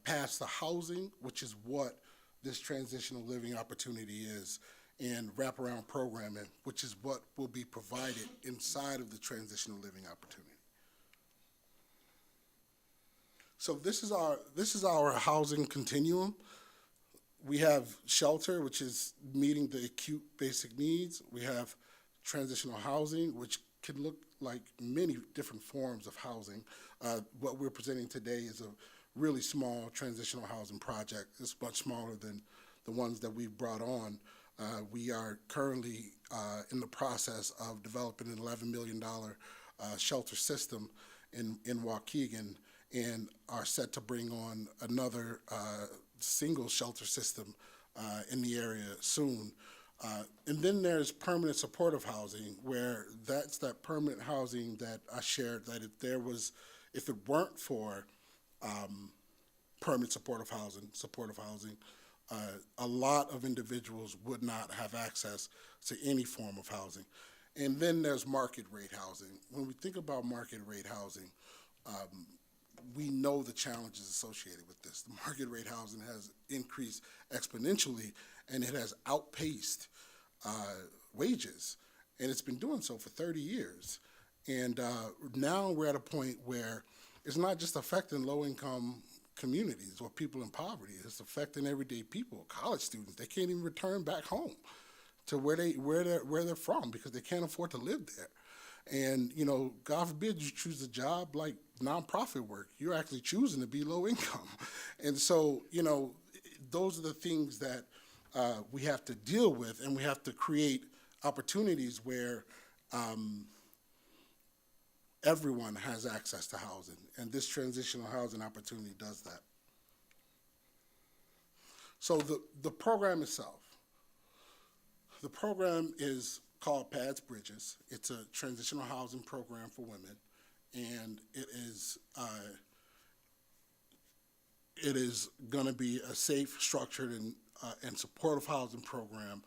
pass the housing, which is what this transitional living opportunity is, and wraparound programming, which is what will be provided inside of the transitional living opportunity. So this is our housing continuum. We have shelter, which is meeting the acute basic needs. We have transitional housing, which can look like many different forms of housing. What we're presenting today is a really small transitional housing project. It's much smaller than the ones that we've brought on. We are currently in the process of developing an $11 million shelter system in Waukegan, and are set to bring on another single shelter system in the area soon. And then there's permanent supportive housing, where that's that permanent housing that I shared, that if it weren't for permanent supportive housing, a lot of individuals would not have access to any form of housing. And then there's market rate housing. When we think about market rate housing, we know the challenges associated with this. The market rate housing has increased exponentially, and it has outpaced wages, and it's been doing so for 30 years. And now we're at a point where it's not just affecting low-income communities or people in poverty. It's affecting everyday people, college students. They can't even return back home to where they're from because they can't afford to live there. And, God forbid you choose a job like nonprofit work. You're actually choosing to be low income. And so, those are the things that we have to deal with, and we have to create opportunities where everyone has access to housing. And this transitional housing opportunity does that. So the program itself, the program is called PADS Bridges. It's a transitional housing program for women, and it is going to be a safe, structured, and supportive housing program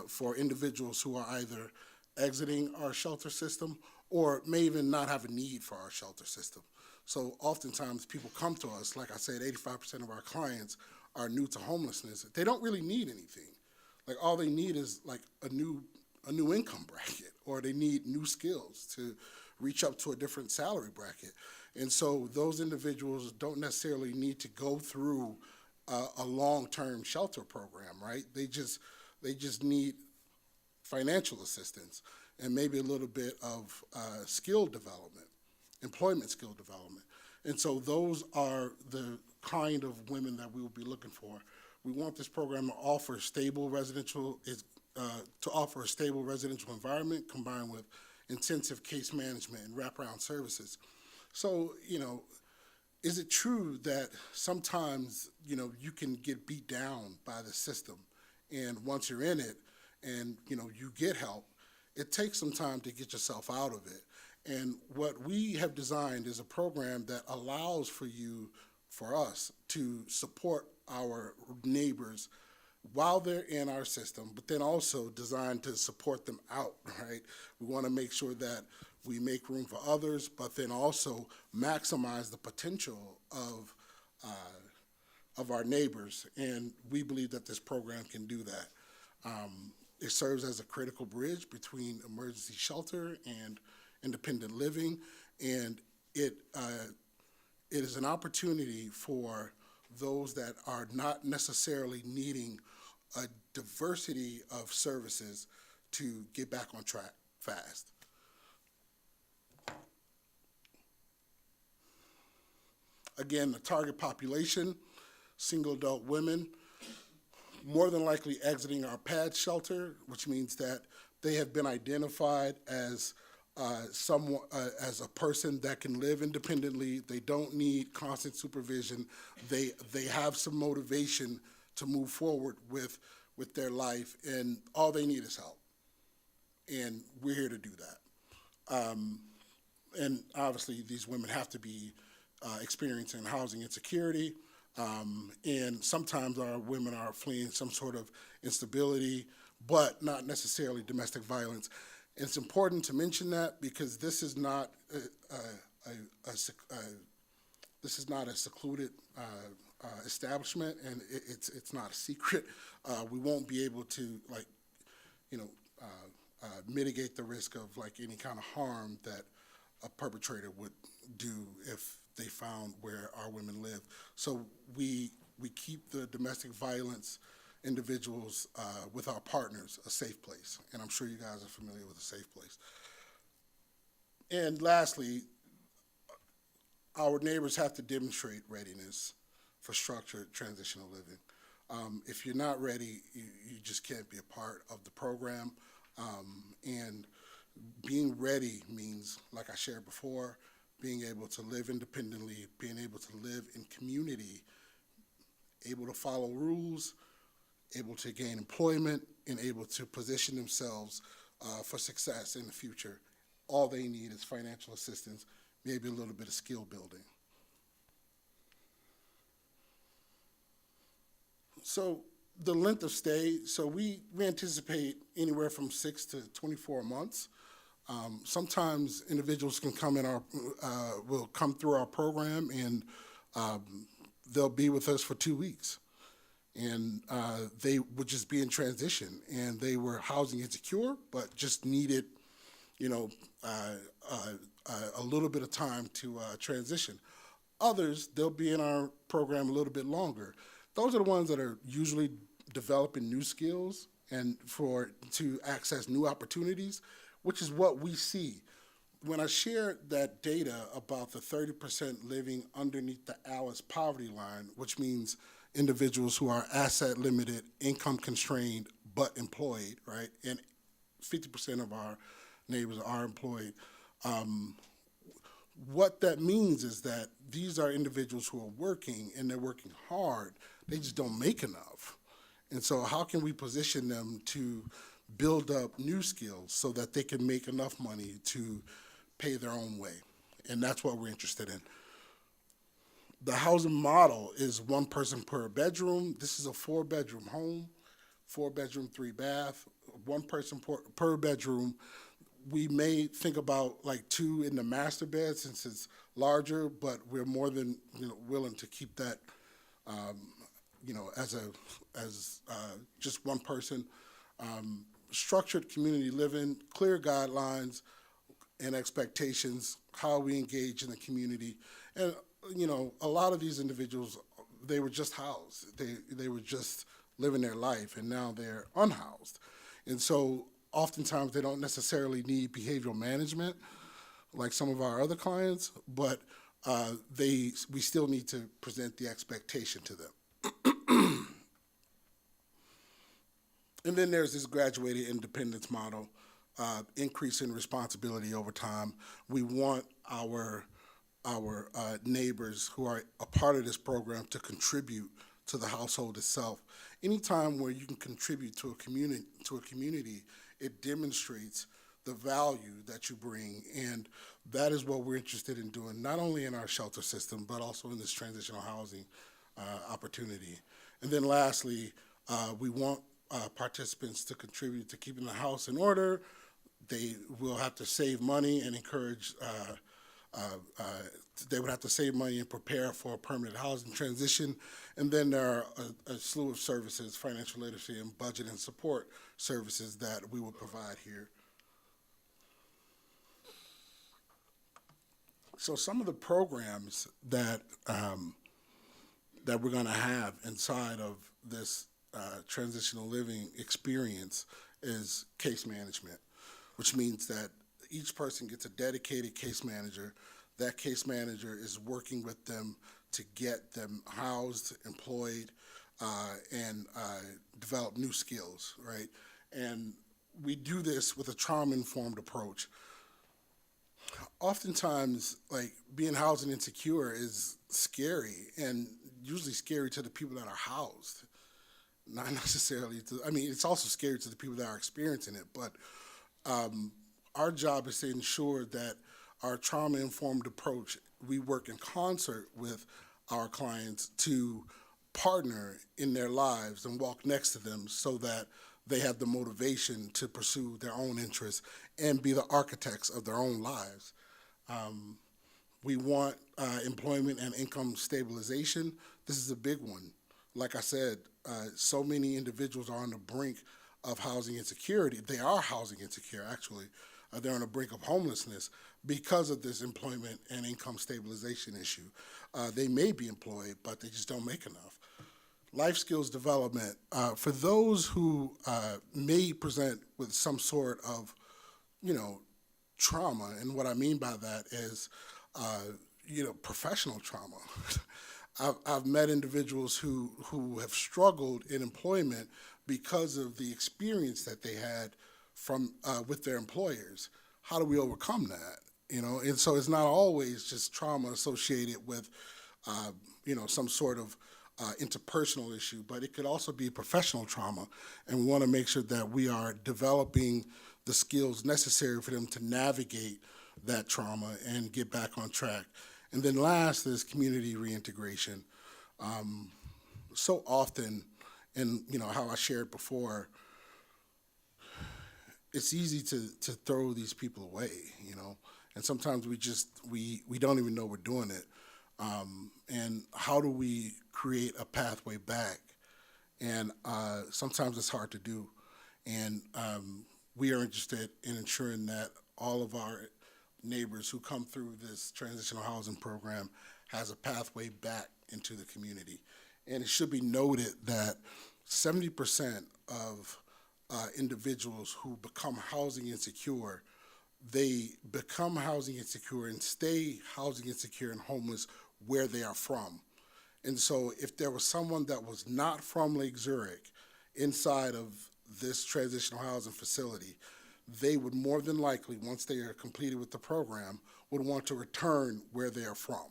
for individuals who are either exiting our shelter system or may even not have a need for our shelter system. So oftentimes people come to us, like I said, 85% of our clients are new to homelessness. They don't really need anything. Like all they need is like a new income bracket, or they need new skills to reach up to a different salary bracket. And so those individuals don't necessarily need to go through a long-term shelter program, right? They just need financial assistance and maybe a little bit of skill development, employment skill development. And so those are the kind of women that we will be looking for. We want this program to offer a stable residential environment combined with intensive case management and wraparound services. So, is it true that sometimes, you can get beat down by the system, and once you're in it and, you get help, it takes some time to get yourself out of it. And what we have designed is a program that allows for us to support our neighbors while they're in our system, but then also designed to support them out, right? We want to make sure that we make room for others, but then also maximize the potential of our neighbors, and we believe that this program can do that. It serves as a critical bridge between emergency shelter and independent living, and it is an opportunity for those that are not necessarily needing a diversity of services to get back on track fast. Again, the target population, single adult women, more than likely exiting our PAD shelter, which means that they have been identified as someone, as a person that can live independently. They don't need constant supervision. They have some motivation to move forward with their life, and all they need is help. And we're here to do that. And obviously, these women have to be experiencing housing insecurity, and sometimes our women are fleeing some sort of instability, but not necessarily domestic violence. And it's important to mention that because this is not a secluded establishment, and it's not a secret. We won't be able to mitigate the risk of like any kind of harm that a perpetrator would do if they found where our women live. So we keep the domestic violence individuals with our partners a safe place, and I'm sure you guys are familiar with a safe place. And lastly, our neighbors have to demonstrate readiness for structured transitional living. If you're not ready, you just can't be a part of the program. And being ready means, like I shared before, being able to live independently, being able to live in community, able to follow rules, able to gain employment, and able to position themselves for success in the future. All they need is financial assistance, maybe a little bit of skill building. So the length of stay, so we anticipate anywhere from 6 to 24 months. Sometimes individuals can come in will come through our program, and they'll be with us for 2 weeks. And they would just be in transition, and they were housing insecure, but just needed, a little bit of time to transition. Others, they'll be in our program a little bit longer. Those are the ones that are usually developing new skills and to access new opportunities, which is what we see. When I shared that data about the 30% living underneath the ALICE poverty line, which means individuals who are asset limited, income constrained, but employed, right? And 50% of our neighbors are employed. What that means is that these are individuals who are working, and they're working hard, they just don't make enough. And so how can we position them to build up new skills so that they can make enough money to pay their own way? And that's what we're interested in. The housing model is one person per bedroom. This is a 4-bedroom home, 4-bedroom, 3-bath, one person per bedroom. We may think about like 2 in the master bed since it's larger, but we're more than willing to keep that as just one person. Structured community living, clear guidelines and expectations, how we engage in the community. And, a lot of these individuals, they were just housed. They were just living their life, and now they're unhoused. And so oftentimes they don't necessarily need behavioral management like some of our other clients, but we still need to present the expectation to them. And then there's this graduated independence model, increase in responsibility over time. We want our neighbors who are a part of this program to contribute to the household itself. Anytime where you can contribute to a community, it demonstrates the value that you bring, and that is what we're interested in doing, not only in our shelter system, but also in this transitional housing opportunity. And then lastly, we want participants to contribute to keeping the house in order. They will have to save money and encourage they would have to save money and prepare for a permanent housing transition. And then there are a slew of services, financial literacy and budget and support services that we will provide here. So some of the programs that we're going to have inside of this transitional living experience is case management, which means that each person gets a dedicated case manager. That case manager is working with them to get them housed, employed, and develop new skills, right? And we do this with a trauma-informed approach. Oftentimes, like, being housed and insecure is scary, and usually scary to the people that are housed. Not necessarily it's also scary to the people that are experiencing it, but our job is to ensure that our trauma-informed approach, we work in concert with our clients to partner in their lives and walk next to them so that they have the motivation to pursue their own interests and be the architects of their own lives. We want employment and income stabilization. This is a big one. Like I said, so many individuals are on the brink of housing insecurity. They are housing insecure, actually. They're on the brink of homelessness because of this employment and income stabilization issue. They may be employed, but they just don't make enough. Life skills development, for those who may present with some sort of, trauma, and what I mean by that is, professional trauma. I've met individuals who have struggled in employment because of the experience that they had from with their employers. How do we overcome that? And so it's not always just trauma associated with, some sort of interpersonal issue, but it could also be professional trauma. And we want to make sure that we are developing the skills necessary for them to navigate that trauma and get back on track. And then last is community reintegration. So often, and how I shared before, it's easy to throw these people away, and sometimes we don't even know we're doing it. And how do we create a pathway back? And sometimes it's hard to do. And we are interested in ensuring that all of our neighbors who come through this transitional housing program has a pathway back into the community. And it should be noted that 70% of individuals who become housing insecure, they become housing insecure and stay housing insecure and homeless where they are from. And so if there was someone that was not from Lake Zurich inside of this transitional housing facility, they would more than likely, once they are completed with the program, would want to return where they are from,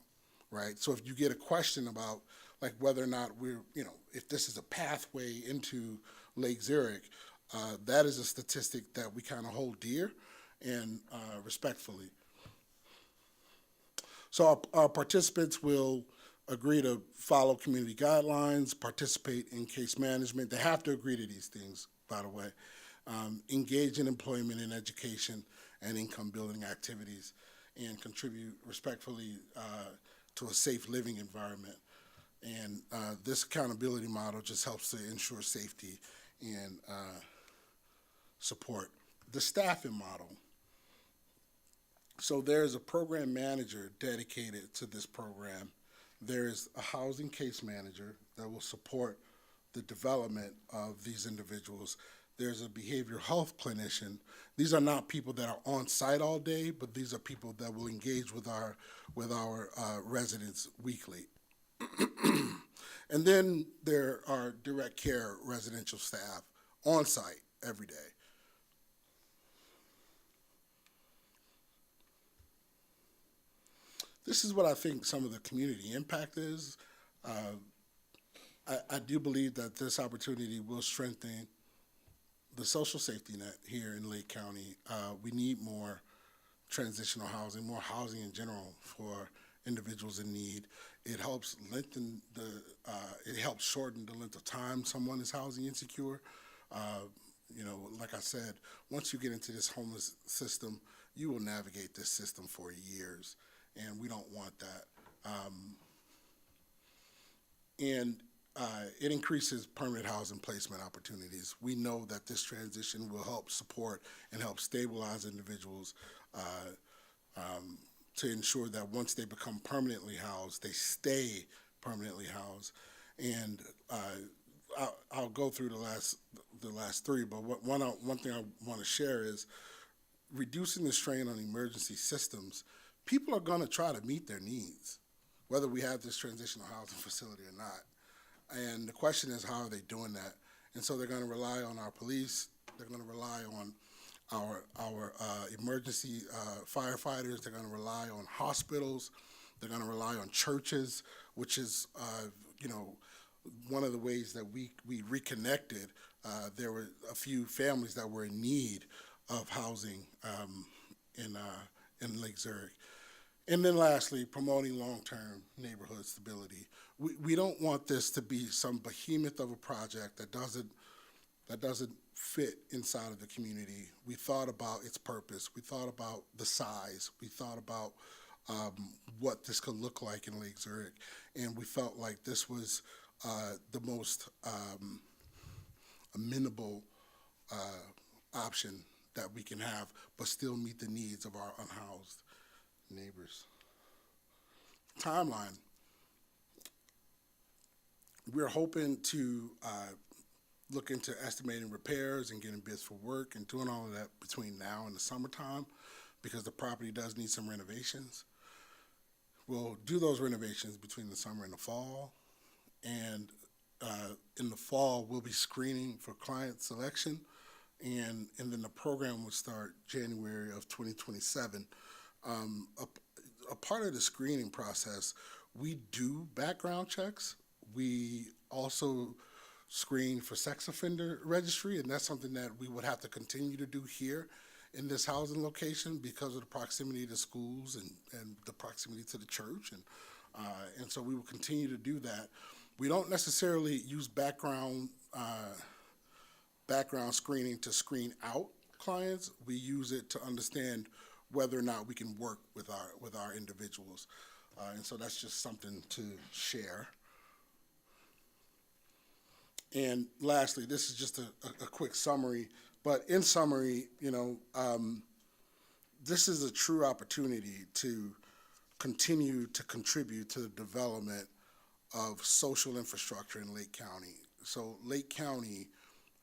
right? So if you get a question about, like whether or not we're, if this is a pathway into Lake Zurich, that is a statistic that we kind of hold dear and respectfully. So our participants will agree to follow community guidelines, participate in case management. They have to agree to these things, by the way. Engage in employment and education and income building activities, and contribute respectfully to a safe living environment. And this accountability model just helps to ensure safety and support. The staffing model. So there's a program manager dedicated to this program. There's a housing case manager that will support the development of these individuals. There's a behavioral health clinician. These are not people that are on site all day, but these are people that will engage with our residents weekly. And then there are direct care residential staff on site every day. This is what I think some of the community impact is. I do believe that this opportunity will strengthen the social safety net here in Lake County. We need more transitional housing, more housing in general for individuals in need. It helps it helps shorten the length of time someone is housing insecure. Like I said, once you get into this homeless system, you will navigate this system for years, and we don't want that. It increases permanent housing placement opportunities. We know that this transition will help support and help stabilize individuals to ensure that once they become permanently housed, they stay permanently housed. And I'll go through the last three, but one thing I want to share is reducing the strain on emergency systems. People are going to try to meet their needs, whether we have this transitional housing facility or not. And the question is, how are they doing that? And so they're going to rely on our police. They're going to rely on our emergency firefighters. They're going to rely on hospitals. They're going to rely on churches, which is, one of the ways that we reconnected. There were a few families that were in need of housing in Lake Zurich. And then lastly, promoting long-term neighborhood stability. We don't want this to be some behemoth of a project that doesn't fit inside of the community. We thought about its purpose. We thought about the size. We thought about what this could look like in Lake Zurich. And we felt like this was the most amenable option that we can have, but still meet the needs of our unhoused neighbors. Timeline. We're hoping to look into estimating repairs and getting bids for work and doing all of that between now and the summertime, because the property does need some renovations. We'll do those renovations between the summer and the fall. And in the fall, we'll be screening for client selection. And then the program will start January of 2027. A part of the screening process, we do background checks. We also screen for sex offender registry, and that's something that we would have to continue to do here in this housing location because of the proximity to schools and the proximity to the church. And so we will continue to do that. We don't necessarily use background screening to screen out clients. We use it to understand whether or not we can work with our individuals. And so that's just something to share. And lastly, this is just a quick summary, but in summary, this is a true opportunity to continue to contribute to the development of social infrastructure in Lake County. So Lake County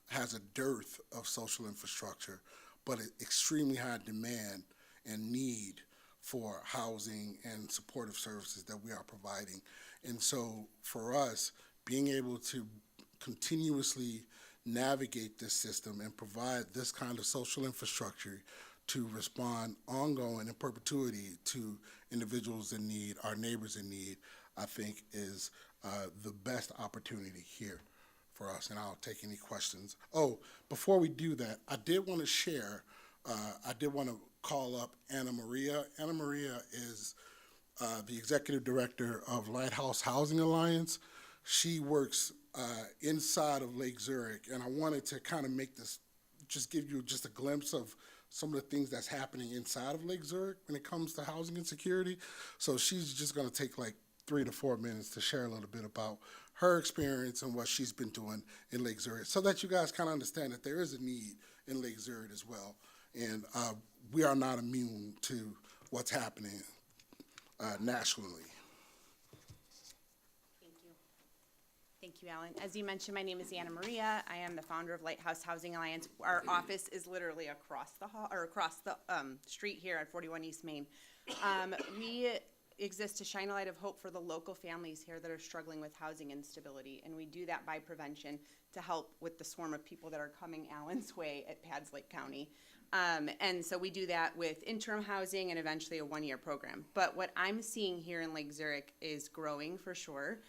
has a dearth of social infrastructure, but an extremely high demand and need for housing and supportive services that we are providing. And so for us, being able to continuously navigate this system and provide this kind of social infrastructure to respond ongoing in perpetuity to individuals in need, our neighbors in need, I think is the best opportunity here for us, and I'll take any questions. Oh, before we do that, I did want to share, I did want to call up Anna Maria. Anna Maria is the executive director of Lighthouse Housing Alliance. She works inside of Lake Zurich, and I wanted to kind of make this, just give you just a glimpse of some of the things that's happening inside of Lake Zurich when it comes to housing insecurity. So she's just going to take like 3 to 4 minutes to share a little bit about her experience and what she's been doing in Lake Zurich, so that you guys kind of understand that there is a need in Lake Zurich as well. And we are not immune to what's happening nationally. Thank you. Thank you, Alan. As you mentioned, my name is Anna Maria. I am the founder of Lighthouse Housing Alliance. Our office is literally across the hall, or across the street here at 41 East Main. We exist to shine a light of hope for the local families here that are struggling with housing instability, and we do that by prevention to help with the swarm of people that are coming Alan's way at Pads Lake County. And so we do that with interim housing and eventually a 1-year program. But what I'm seeing here in Lake Zurich is growing for sure.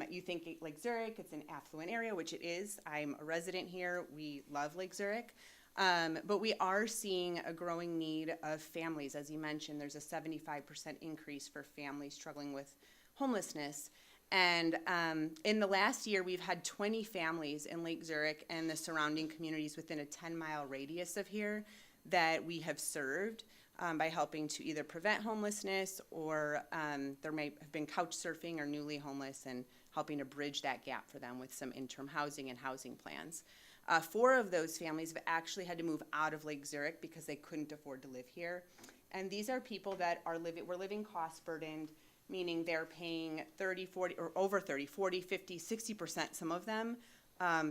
You think Lake Zurich, it's an affluent area, which it is. I'm a resident here. We love Lake Zurich. But we are seeing a growing need of families. As you mentioned, there's a 75% increase for families struggling with homelessness. And in the last year, we've had 20 families in Lake Zurich and the surrounding communities within a 10-mile radius of here that we have served by helping to either prevent homelessness, or there may have been couch surfing or newly homeless, and helping to bridge that gap for them with some interim housing and housing plans. 4 of those families have actually had to move out of Lake Zurich because they couldn't afford to live here. And these are people that were living cost burdened, meaning they're paying 30, 40, or over 30, 40, 50, 60%, some of them,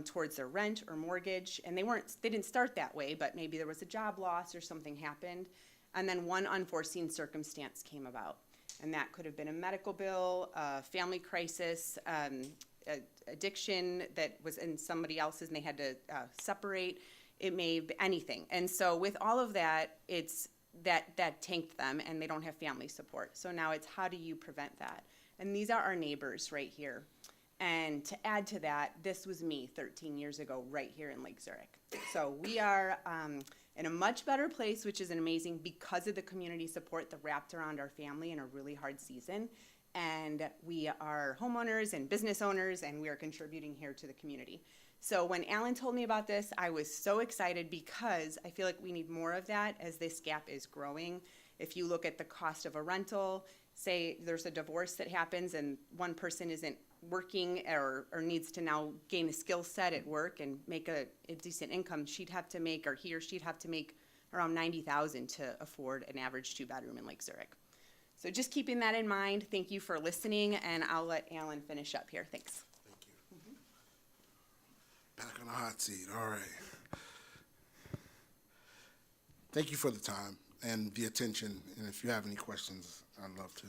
towards their rent or mortgage. And they didn't start that way, but maybe there was a job loss or something happened. And then one unforeseen circumstance came about. And that could have been a medical bill, a family crisis, addiction that was in somebody else's and they had to separate. It may be anything. And so with all of that, it's that tanked them, and they don't have family support. So now it's, how do you prevent that? And these are our neighbors right here. And to add to that, this was me 13 years ago right here in Lake Zurich. So we are in a much better place, which is amazing because of the community support that wrapped around our family in a really hard season. And we are homeowners and business owners, and we are contributing here to the community. So when Alan told me about this, I was so excited because I feel like we need more of that as this gap is growing. If you look at the cost of a rental, say there's a divorce that happens and one person isn't working or needs to now gain a skill set at work and make a decent income, she'd have to make, or he or she'd have to make around $90,000 to afford an average 2-bedroom in Lake Zurich. So just keeping that in mind, thank you for listening, and I'll let Alan finish up here. Thanks. Thank you. Back on the hot seat. All right. Thank you for the time and the attention. And if you have any questions, I'd love to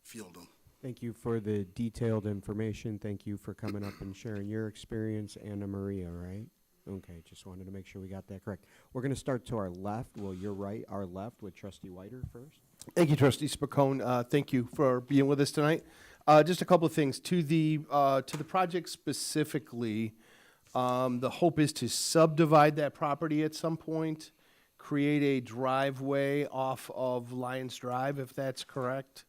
field them. Thank you for the detailed information. Thank you for coming up and sharing your experience. Anna Maria, right? Okay, just wanted to make sure we got that correct. We're going to start to our left. Well, you're right, our left, with Trustee Whiter first. Thank you, Trustee Spicone. Thank you for being with us tonight. Just a couple of things. To the project specifically, the hope is to subdivide that property at some point, create a driveway off of Lions Drive, if that's correct.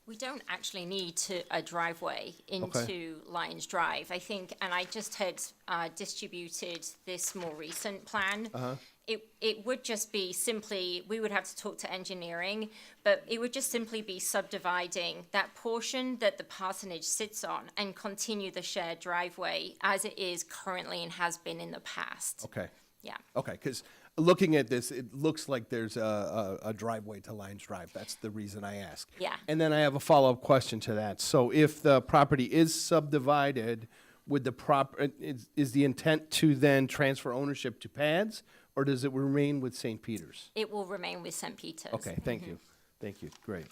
We don't actually need a driveway into Lions Drive, I think, and I just had distributed this more recent plan. It would just be simply, we would have to talk to engineering, but it would just simply be subdividing that portion that the parsonage sits on and continue the shared driveway as it is currently and has been in the past. Okay. Yeah. Okay, because looking at this, it looks like there's a driveway to Lions Drive. That's the reason I ask. Yeah. And then I have a follow-up question to that. So if the property is subdivided, would is the intent to then transfer ownership to Pads, or does it remain with St. Peter's? It will remain with St. Peter's. Okay, thank you. Thank you. Great.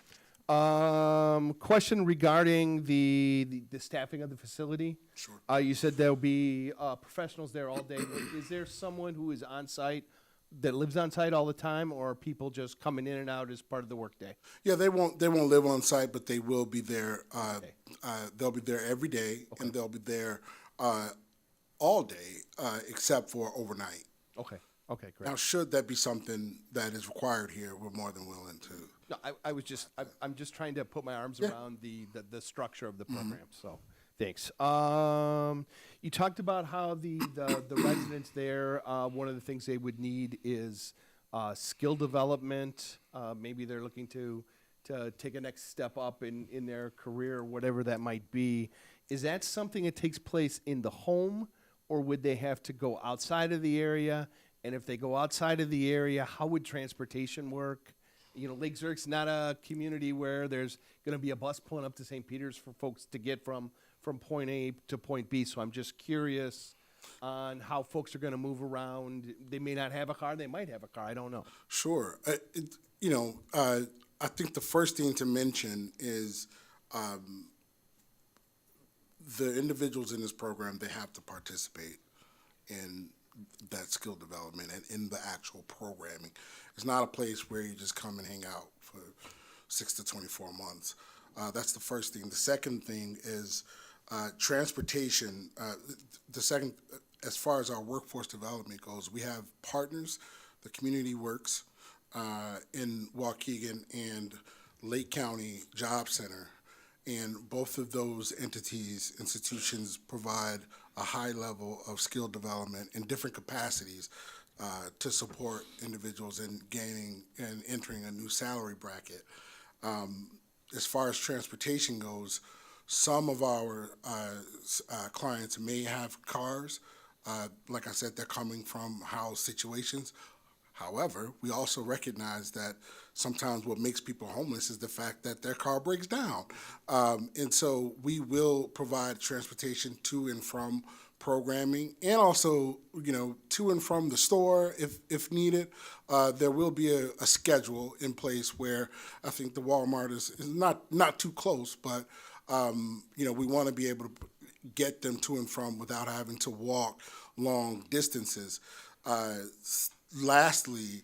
Question regarding the staffing of the facility. Sure. You said there'll be professionals there all day. Is there someone who is on site that lives on site all the time, or are people just coming in and out as part of the workday? Yeah, they won't live on site, but they will be there. Okay. They'll be there every day, and they'll be there all day except for overnight. Okay. Okay, great. Now, should that be something that is required here, we're more than willing to. No, I'm just trying to put my arms Yeah. around the structure of the program, so, thanks. You talked about how the residents there, one of the things they would need is skill development. Maybe they're looking to take a next step up in their career, whatever that might be. Is that something that takes place in the home, or would they have to go outside of the area? And if they go outside of the area, how would transportation work? You know, Lake Zurich's not a community where there's going to be a bus pulling up to St. Peter's for folks to get from point A to point B. So I'm just curious on how folks are going to move around. They may not have a car. They might have a car. I don't know. Sure. I think the first thing to mention is the individuals in this program, they have to participate in that skill development and in the actual programming. It's not a place where you just come and hang out for 6 to 24 months. That's the first thing. The second thing is transportation. The second, as far as our workforce development goes, we have partners, the Community Works in Waukegan and Lake County Job Center. And both of those institutions provide a high level of skill development in different capacities to support individuals in gaining and entering a new salary bracket. As far as transportation goes, some of our clients may have cars. Like I said, they're coming from house situations. However, we also recognize that sometimes what makes people homeless is the fact that their car breaks down. And so we will provide transportation to and from programming, and also, to and from the store if needed. There will be a schedule in place where I think the Walmart is not too close, but we want to be able to get them to and from without having to walk long distances. Lastly,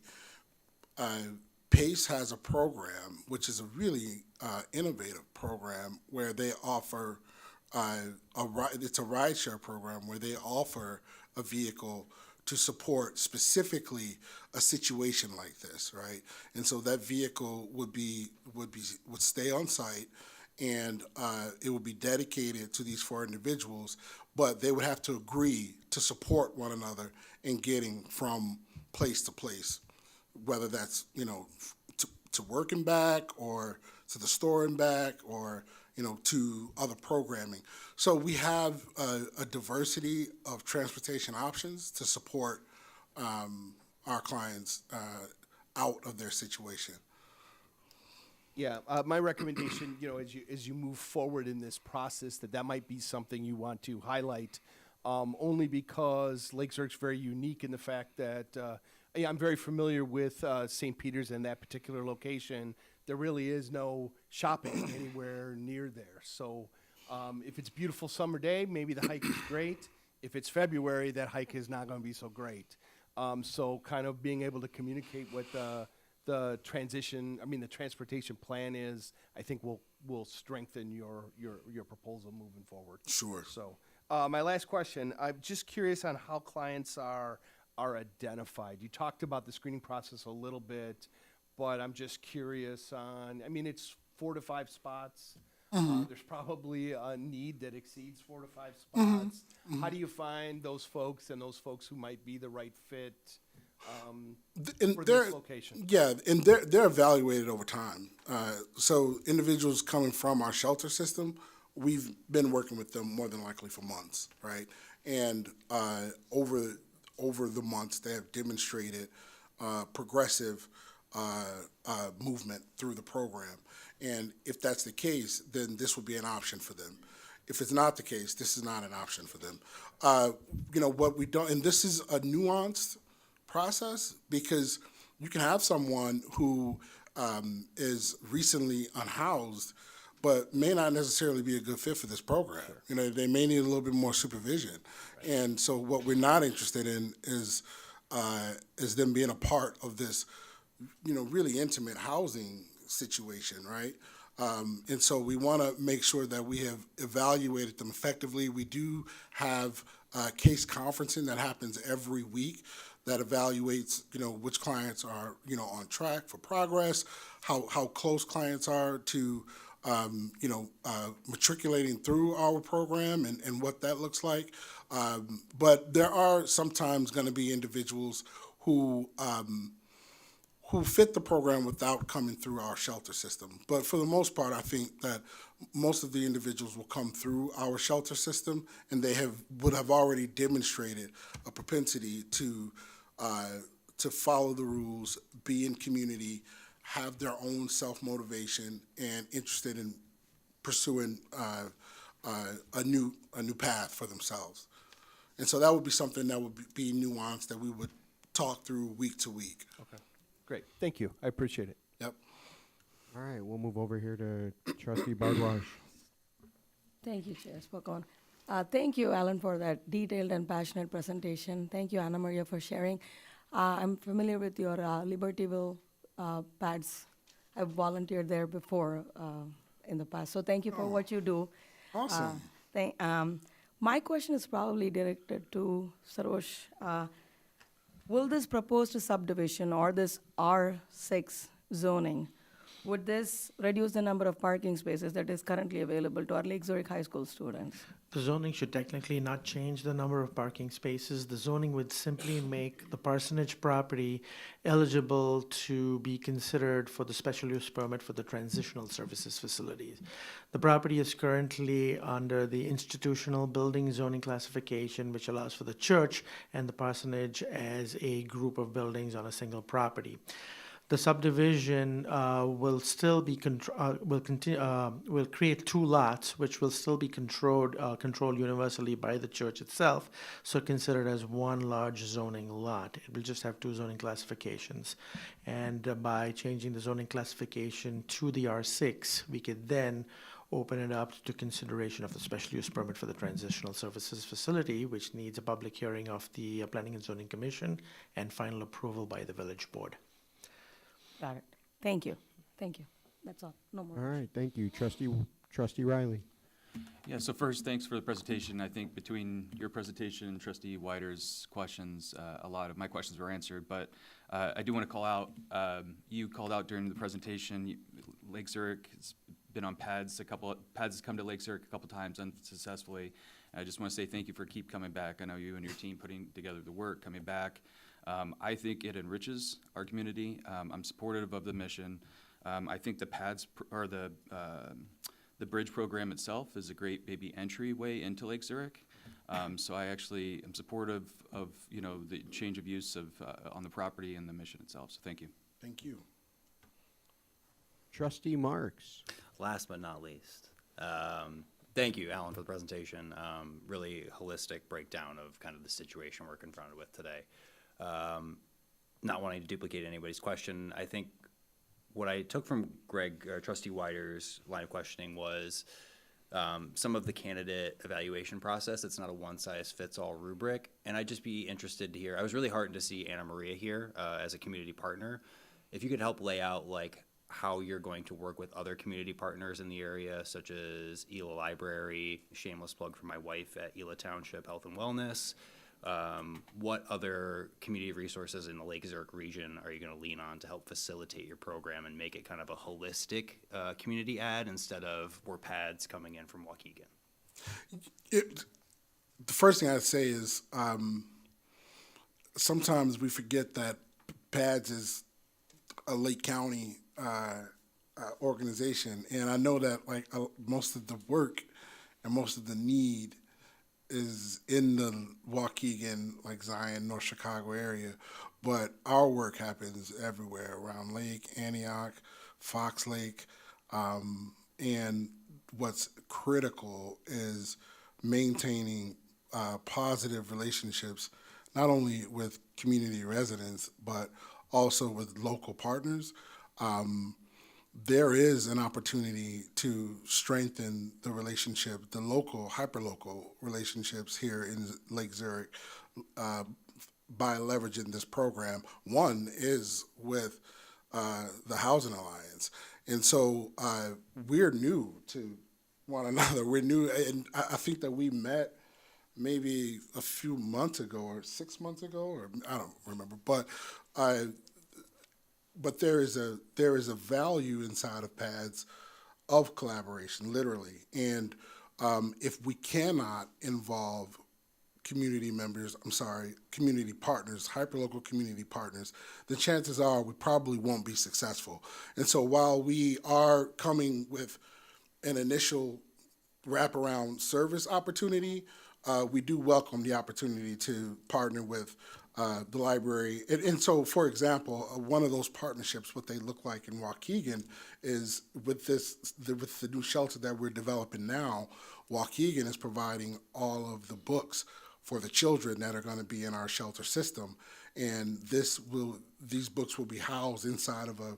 PACE has a program, which is a really innovative program, where they offer it's a rideshare program where they offer a vehicle to support specifically a situation like this, right? And so that vehicle would stay on site, and it would be dedicated to these 4 individuals, but they would have to agree to support one another in getting from place to place, whether that's to work and back, or to the store and back, or to other programming. So we have a diversity of transportation options to support our clients out of their situation. Yeah, my recommendation, as you move forward in this process, that might be something you want to highlight, only because Lake Zurich's very unique in the fact that I'm very familiar with St. Peter's and that particular location. There really is no shopping anywhere near there. So if it's a beautiful summer day, maybe the hike is great. If it's February, that hike is not going to be so great. So kind of being able to communicate what the transportation plan is, I think will strengthen your proposal moving forward. Sure. So my last question, I'm just curious on how clients are identified. You talked about the screening process a little bit, but I'm just curious on, it's 4 to 5 spots. There's probably a need that exceeds 4 to 5 spots. How do you find those folks and those folks who might be the right fit for this location? Yeah, and they're evaluated over time. So individuals coming from our shelter system, we've been working with them more than likely for months, right? And over the months, they have demonstrated progressive movement through the program. And if that's the case, then this would be an option for them. If it's not the case, this is not an option for them. What we don't, and this is a nuanced process, because you can have someone who is recently unhoused, but may not necessarily be a good fit for this program. They may need a little bit more supervision. Right. And so what we're not interested in is as them being a part of this, really intimate housing situation, right? And so we want to make sure that we have evaluated them effectively. We do have case conferencing that happens every week that evaluates, which clients are, on track for progress, how close clients are to, matriculating through our program and what that looks like. But there are sometimes going to be individuals who fit the program without coming through our shelter system. But for the most part, I think that most of the individuals will come through our shelter system, and they would have already demonstrated a propensity to follow the rules, be in community, have their own self-motivation, and interested in pursuing a new path for themselves. And so that would be something that would be nuanced that we would talk through week to week. Okay. Great. Thank you. I appreciate it. Yep. All right, we'll move over here to Trustee Bardwaj. Thank you, Chair Spokane. Thank you, Alan, for that detailed and passionate presentation. Thank you, Anna Maria, for sharing. I'm familiar with your Libertyville pads. I've volunteered there before in the past, so thank you for what you do. Awesome. My question is probably directed to Sarosh. Will this proposed subdivision or this R6 zoning, would this reduce the number of parking spaces that is currently available to our Lake Zurich High School students? The zoning should technically not change the number of parking spaces. The zoning would simply make the parsonage property eligible to be considered for the special use permit for the transitional services facilities. The property is currently under the institutional building zoning classification, which allows for the church and the parsonage as a group of buildings on a single property. The subdivision will still be will create two lots, which will still be controlled universally by the church itself. So considered as one large zoning lot. It will just have two zoning classifications, and by changing the zoning classification to the R6, we could then open it up to consideration of the special use permit for the transitional services facility, which needs a public hearing of the Planning and Zoning Commission and final approval by the Village Board. Got it. Thank you. Thank you. That's all. No more. All right, thank you. Trustee Riley. Yeah, so first, thanks for the presentation. I think between your presentation and Trustee Wider's questions, a lot of my questions were answered, but I do want to call out, you called out during the presentation, Lake Zurich has been on pads has come to Lake Zurich a couple times unsuccessfully. I just want to say thank you for keep coming back. I know you and your team putting together the work, coming back. I think it enriches our community. I'm supportive of the mission. I think the pads or the bridge program itself is a great maybe entryway into Lake Zurich. So I actually am supportive of the change of use of on the property and the mission itself. So thank you. Thank you. Trustee Marks. Last but not least, thank you, Alan, for the presentation. Really holistic breakdown of kind of the situation we're confronted with today. Not wanting to duplicate anybody's question, I think what I took from Trustee Wider's line of questioning was some of the candidate evaluation process. It's not a one-size-fits-all rubric, and I'd just be interested to hear. I was really heartened to see Anna Maria here as a community partner. If you could help lay out how you're going to work with other community partners in the area, such as Ela Library, shameless plug for my wife at Ela Township Health and Wellness. What other community resources in the Lake Zurich region are you going to lean on to help facilitate your program and make it kind of a holistic community ad instead of more pads coming in from Waukegan? The first thing I'd say is sometimes we forget that PADS is a Lake County organization, and I know that most of the work and most of the need is in the Waukegan, Zion, North Chicago area, but our work happens everywhere around Lake, Antioch, Fox Lake, and what's critical is maintaining positive relationships, not only with community residents, but also with local partners. There is an opportunity to strengthen the relationship, the local, hyperlocal relationships here in Lake Zurich by leveraging this program. One is with the Housing Alliance. And so we're new to one another. We're new, and I think that we met maybe a few months ago or 6 months ago, or I don't remember. But there is a value inside of PADS of collaboration, literally. And if we cannot involve community partners, hyperlocal community partners, the chances are we probably won't be successful. And so while we are coming with an initial wraparound service opportunity, we do welcome the opportunity to partner with the library. And so, for example, one of those partnerships, what they look like in Waukegan, is with the new shelter that we're developing now. Waukegan is providing all of the books for the children that are going to be in our shelter system, and these books will be housed inside of a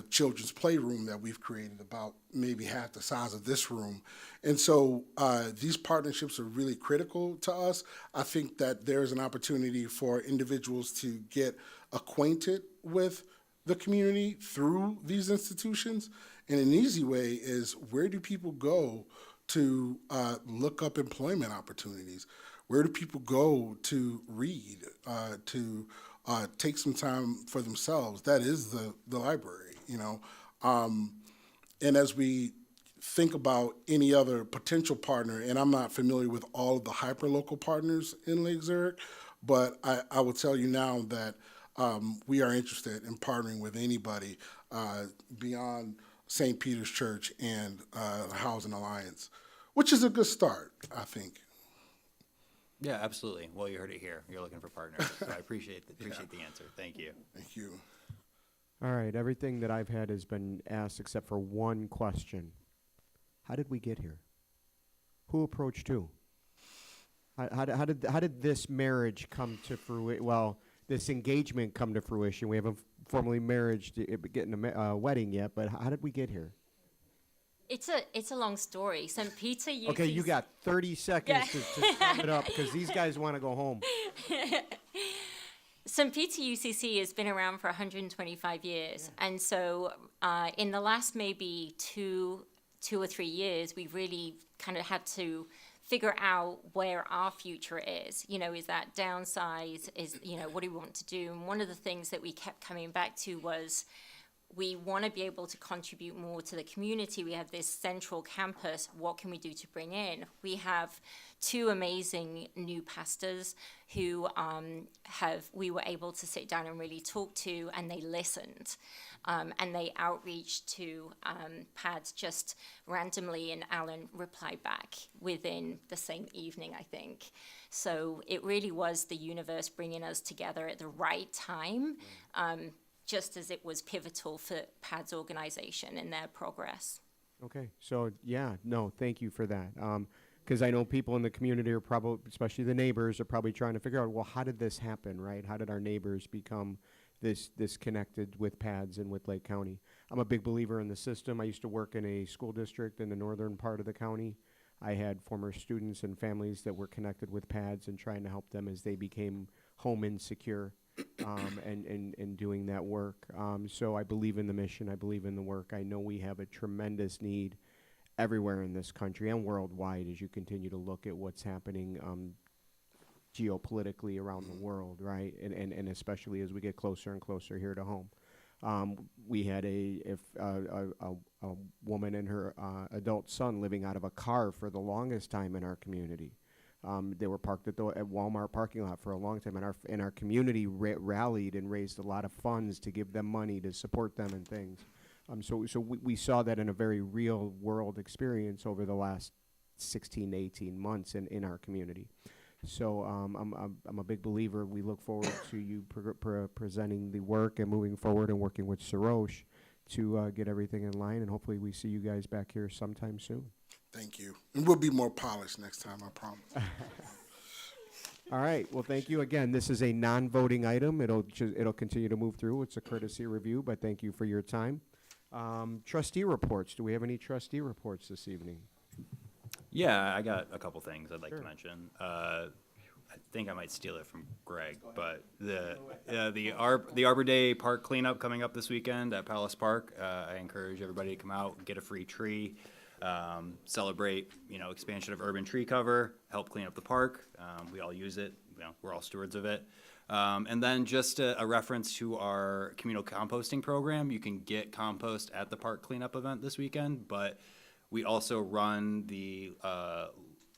children's playroom that we've created about maybe half the size of this room. And so these partnerships are really critical to us. I think that there's an opportunity for individuals to get acquainted with the community through these institutions. And an easy way is, where do people go to look up employment opportunities? Where do people go to read, to take some time for themselves? That is the library, you know. And as we think about any other potential partner, and I'm not familiar with all of the hyperlocal partners in Lake Zurich, but I will tell you now that we are interested in partnering with anybody beyond St. Peter's Church and the Housing Alliance, which is a good start, I think. Yeah, absolutely. Well, you heard it here. You're looking for partners. So I appreciate the answer. Thank you. Thank you. All right, everything that I've had has been asked except for one question. How did we get here? Who approached who? How did this marriage come to fruition? Well, this engagement come to fruition. We haven't formally getting a wedding yet, but how did we get here? It's a long story. St. Peter UCC. Okay, you got 30 seconds to sum it up, because these guys want to go home. St. Peter UCC has been around for 125 years. Yeah. And so in the last maybe two or 3 years, we've really kind of had to figure out where our future is. You know, is that downsize? What do we want to do? And one of the things that we kept coming back to was, we want to be able to contribute more to the community. We have this central campus. What can we do to bring in? We have 2 amazing new pastors who we were able to sit down and really talk to, and they listened. And they outreached to PADS just randomly, and Alan replied back within the same evening, I think. So it really was the universe bringing us together at the right time. Just as it was pivotal for PADS organization and their progress. Okay, so thank you for that. Because I know people in the community are probably, especially the neighbors, are probably trying to figure out, well, how did this happen, right? How did our neighbors become this connected with PADS and with Lake County? I'm a big believer in the system. I used to work in a school district in the northern part of the county. I had former students and families that were connected with PADS and trying to help them as they became home insecure. And doing that work. So I believe in the mission. I believe in the work. I know we have a tremendous need everywhere in this country and worldwide as you continue to look at what's happening geopolitically around the world, right? And especially as we get closer and closer here to home. We had a woman and her adult son living out of a car for the longest time in our community. They were parked at Walmart parking lot for a long time, and our community rallied and raised a lot of funds to give them money to support them and things. So we saw that in a very real world experience over the last 16 to 18 months in our community. So I'm a big believer. We look forward to you presenting the work and moving forward and working with Sarosh to get everything in line, and hopefully we see you guys back here sometime soon. Thank you. And we'll be more polished next time, I promise. All right. Well, thank you again. This is a non-voting item. It'll continue to move through. It's a courtesy review, but thank you for your time. Trustee reports. Do we have any trustee reports this evening? Yeah, I got a couple things I'd like to mention. I think I might steal it from Greg, but the Arbor Day Park cleanup coming up this weekend at Palace Park. I encourage everybody to come out, get a free tree, celebrate, expansion of urban tree cover, help clean up the park. We all use it. We're all stewards of it. And then just a reference to our communal composting program. You can get compost at the park cleanup event this weekend, but we also run the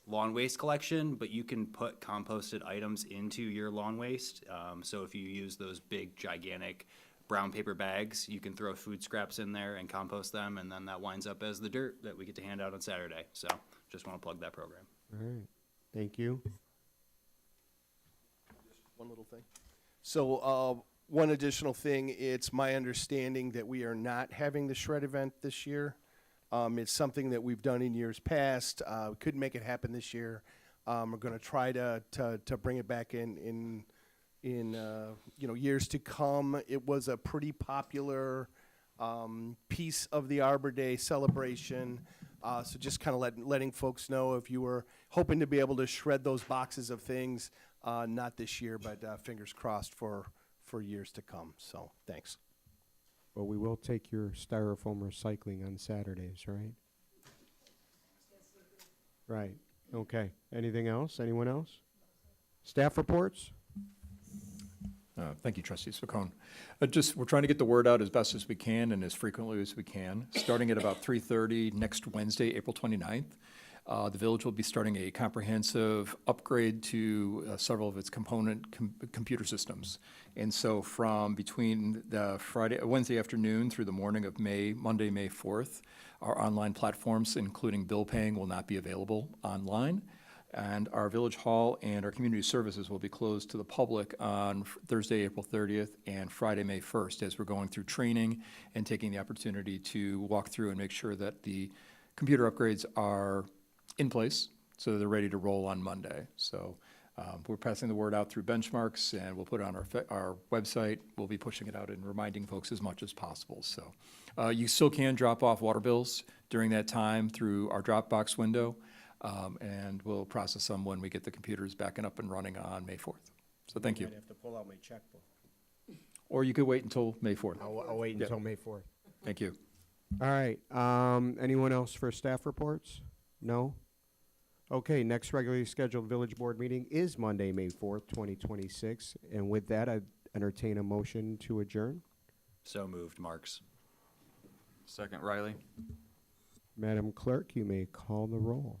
lawn waste collection, but you can put composted items into your lawn waste. So if you use those big, gigantic brown paper bags, you can throw food scraps in there and compost them, and then that winds up as the dirt that we get to hand out on Saturday. So just want to plug that program. All right, thank you. One little thing. So, one additional thing, it's my understanding that we are not having the shred event this year. It's something that we've done in years past. We couldn't make it happen this year. We're gonna try to bring it back in years to come. It was a pretty popular piece of the Arbor Day celebration. So just kind of letting folks know, if you were hoping to be able to shred those boxes of things, not this year, but fingers crossed for years to come. So thanks. Well, we will take your styrofoam recycling on Saturdays, right? Right, okay. Anything else? Anyone else? Staff reports? Thank you, Trustee Spicone. We're trying to get the word out as best as we can and as frequently as we can. Starting at about 3:30 next Wednesday, April 29th, the village will be starting a comprehensive upgrade to several of its component computer systems. And so from between the Wednesday afternoon through the morning of Monday, May 4th, our online platforms, including bill paying, will not be available online. And our village hall and our community services will be closed to the public on Thursday, April 30th and Friday, May 1st, as we're going through training and taking the opportunity to walk through and make sure that the computer upgrades are in place so they're ready to roll on Monday. So we're passing the word out through benchmarks, and we'll put it on our website. We'll be pushing it out and reminding folks as much as possible. So you still can drop off water bills during that time through our Dropbox window. And we'll process them when we get the computers back and up and running on May 4th. So thank you. I have to pull out my checkbook. Or you could wait until May 4th. I'll wait until May 4th. Thank you. All right, anyone else for staff reports? No? Okay, next regularly scheduled village board meeting is Monday, May 4th, 2026. And with that, I entertain a motion to adjourn. So moved, Marks. Second, Riley. Madam Clerk, you may call the roll.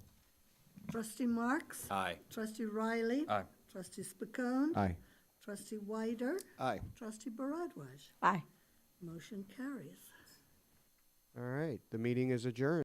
Trustee Marks? Aye. Trustee Riley? Aye. Trustee Spicone? Aye. Trustee Wider? Aye. Trustee Baradwaj? Aye. Motion carries. All right, the meeting is adjourned.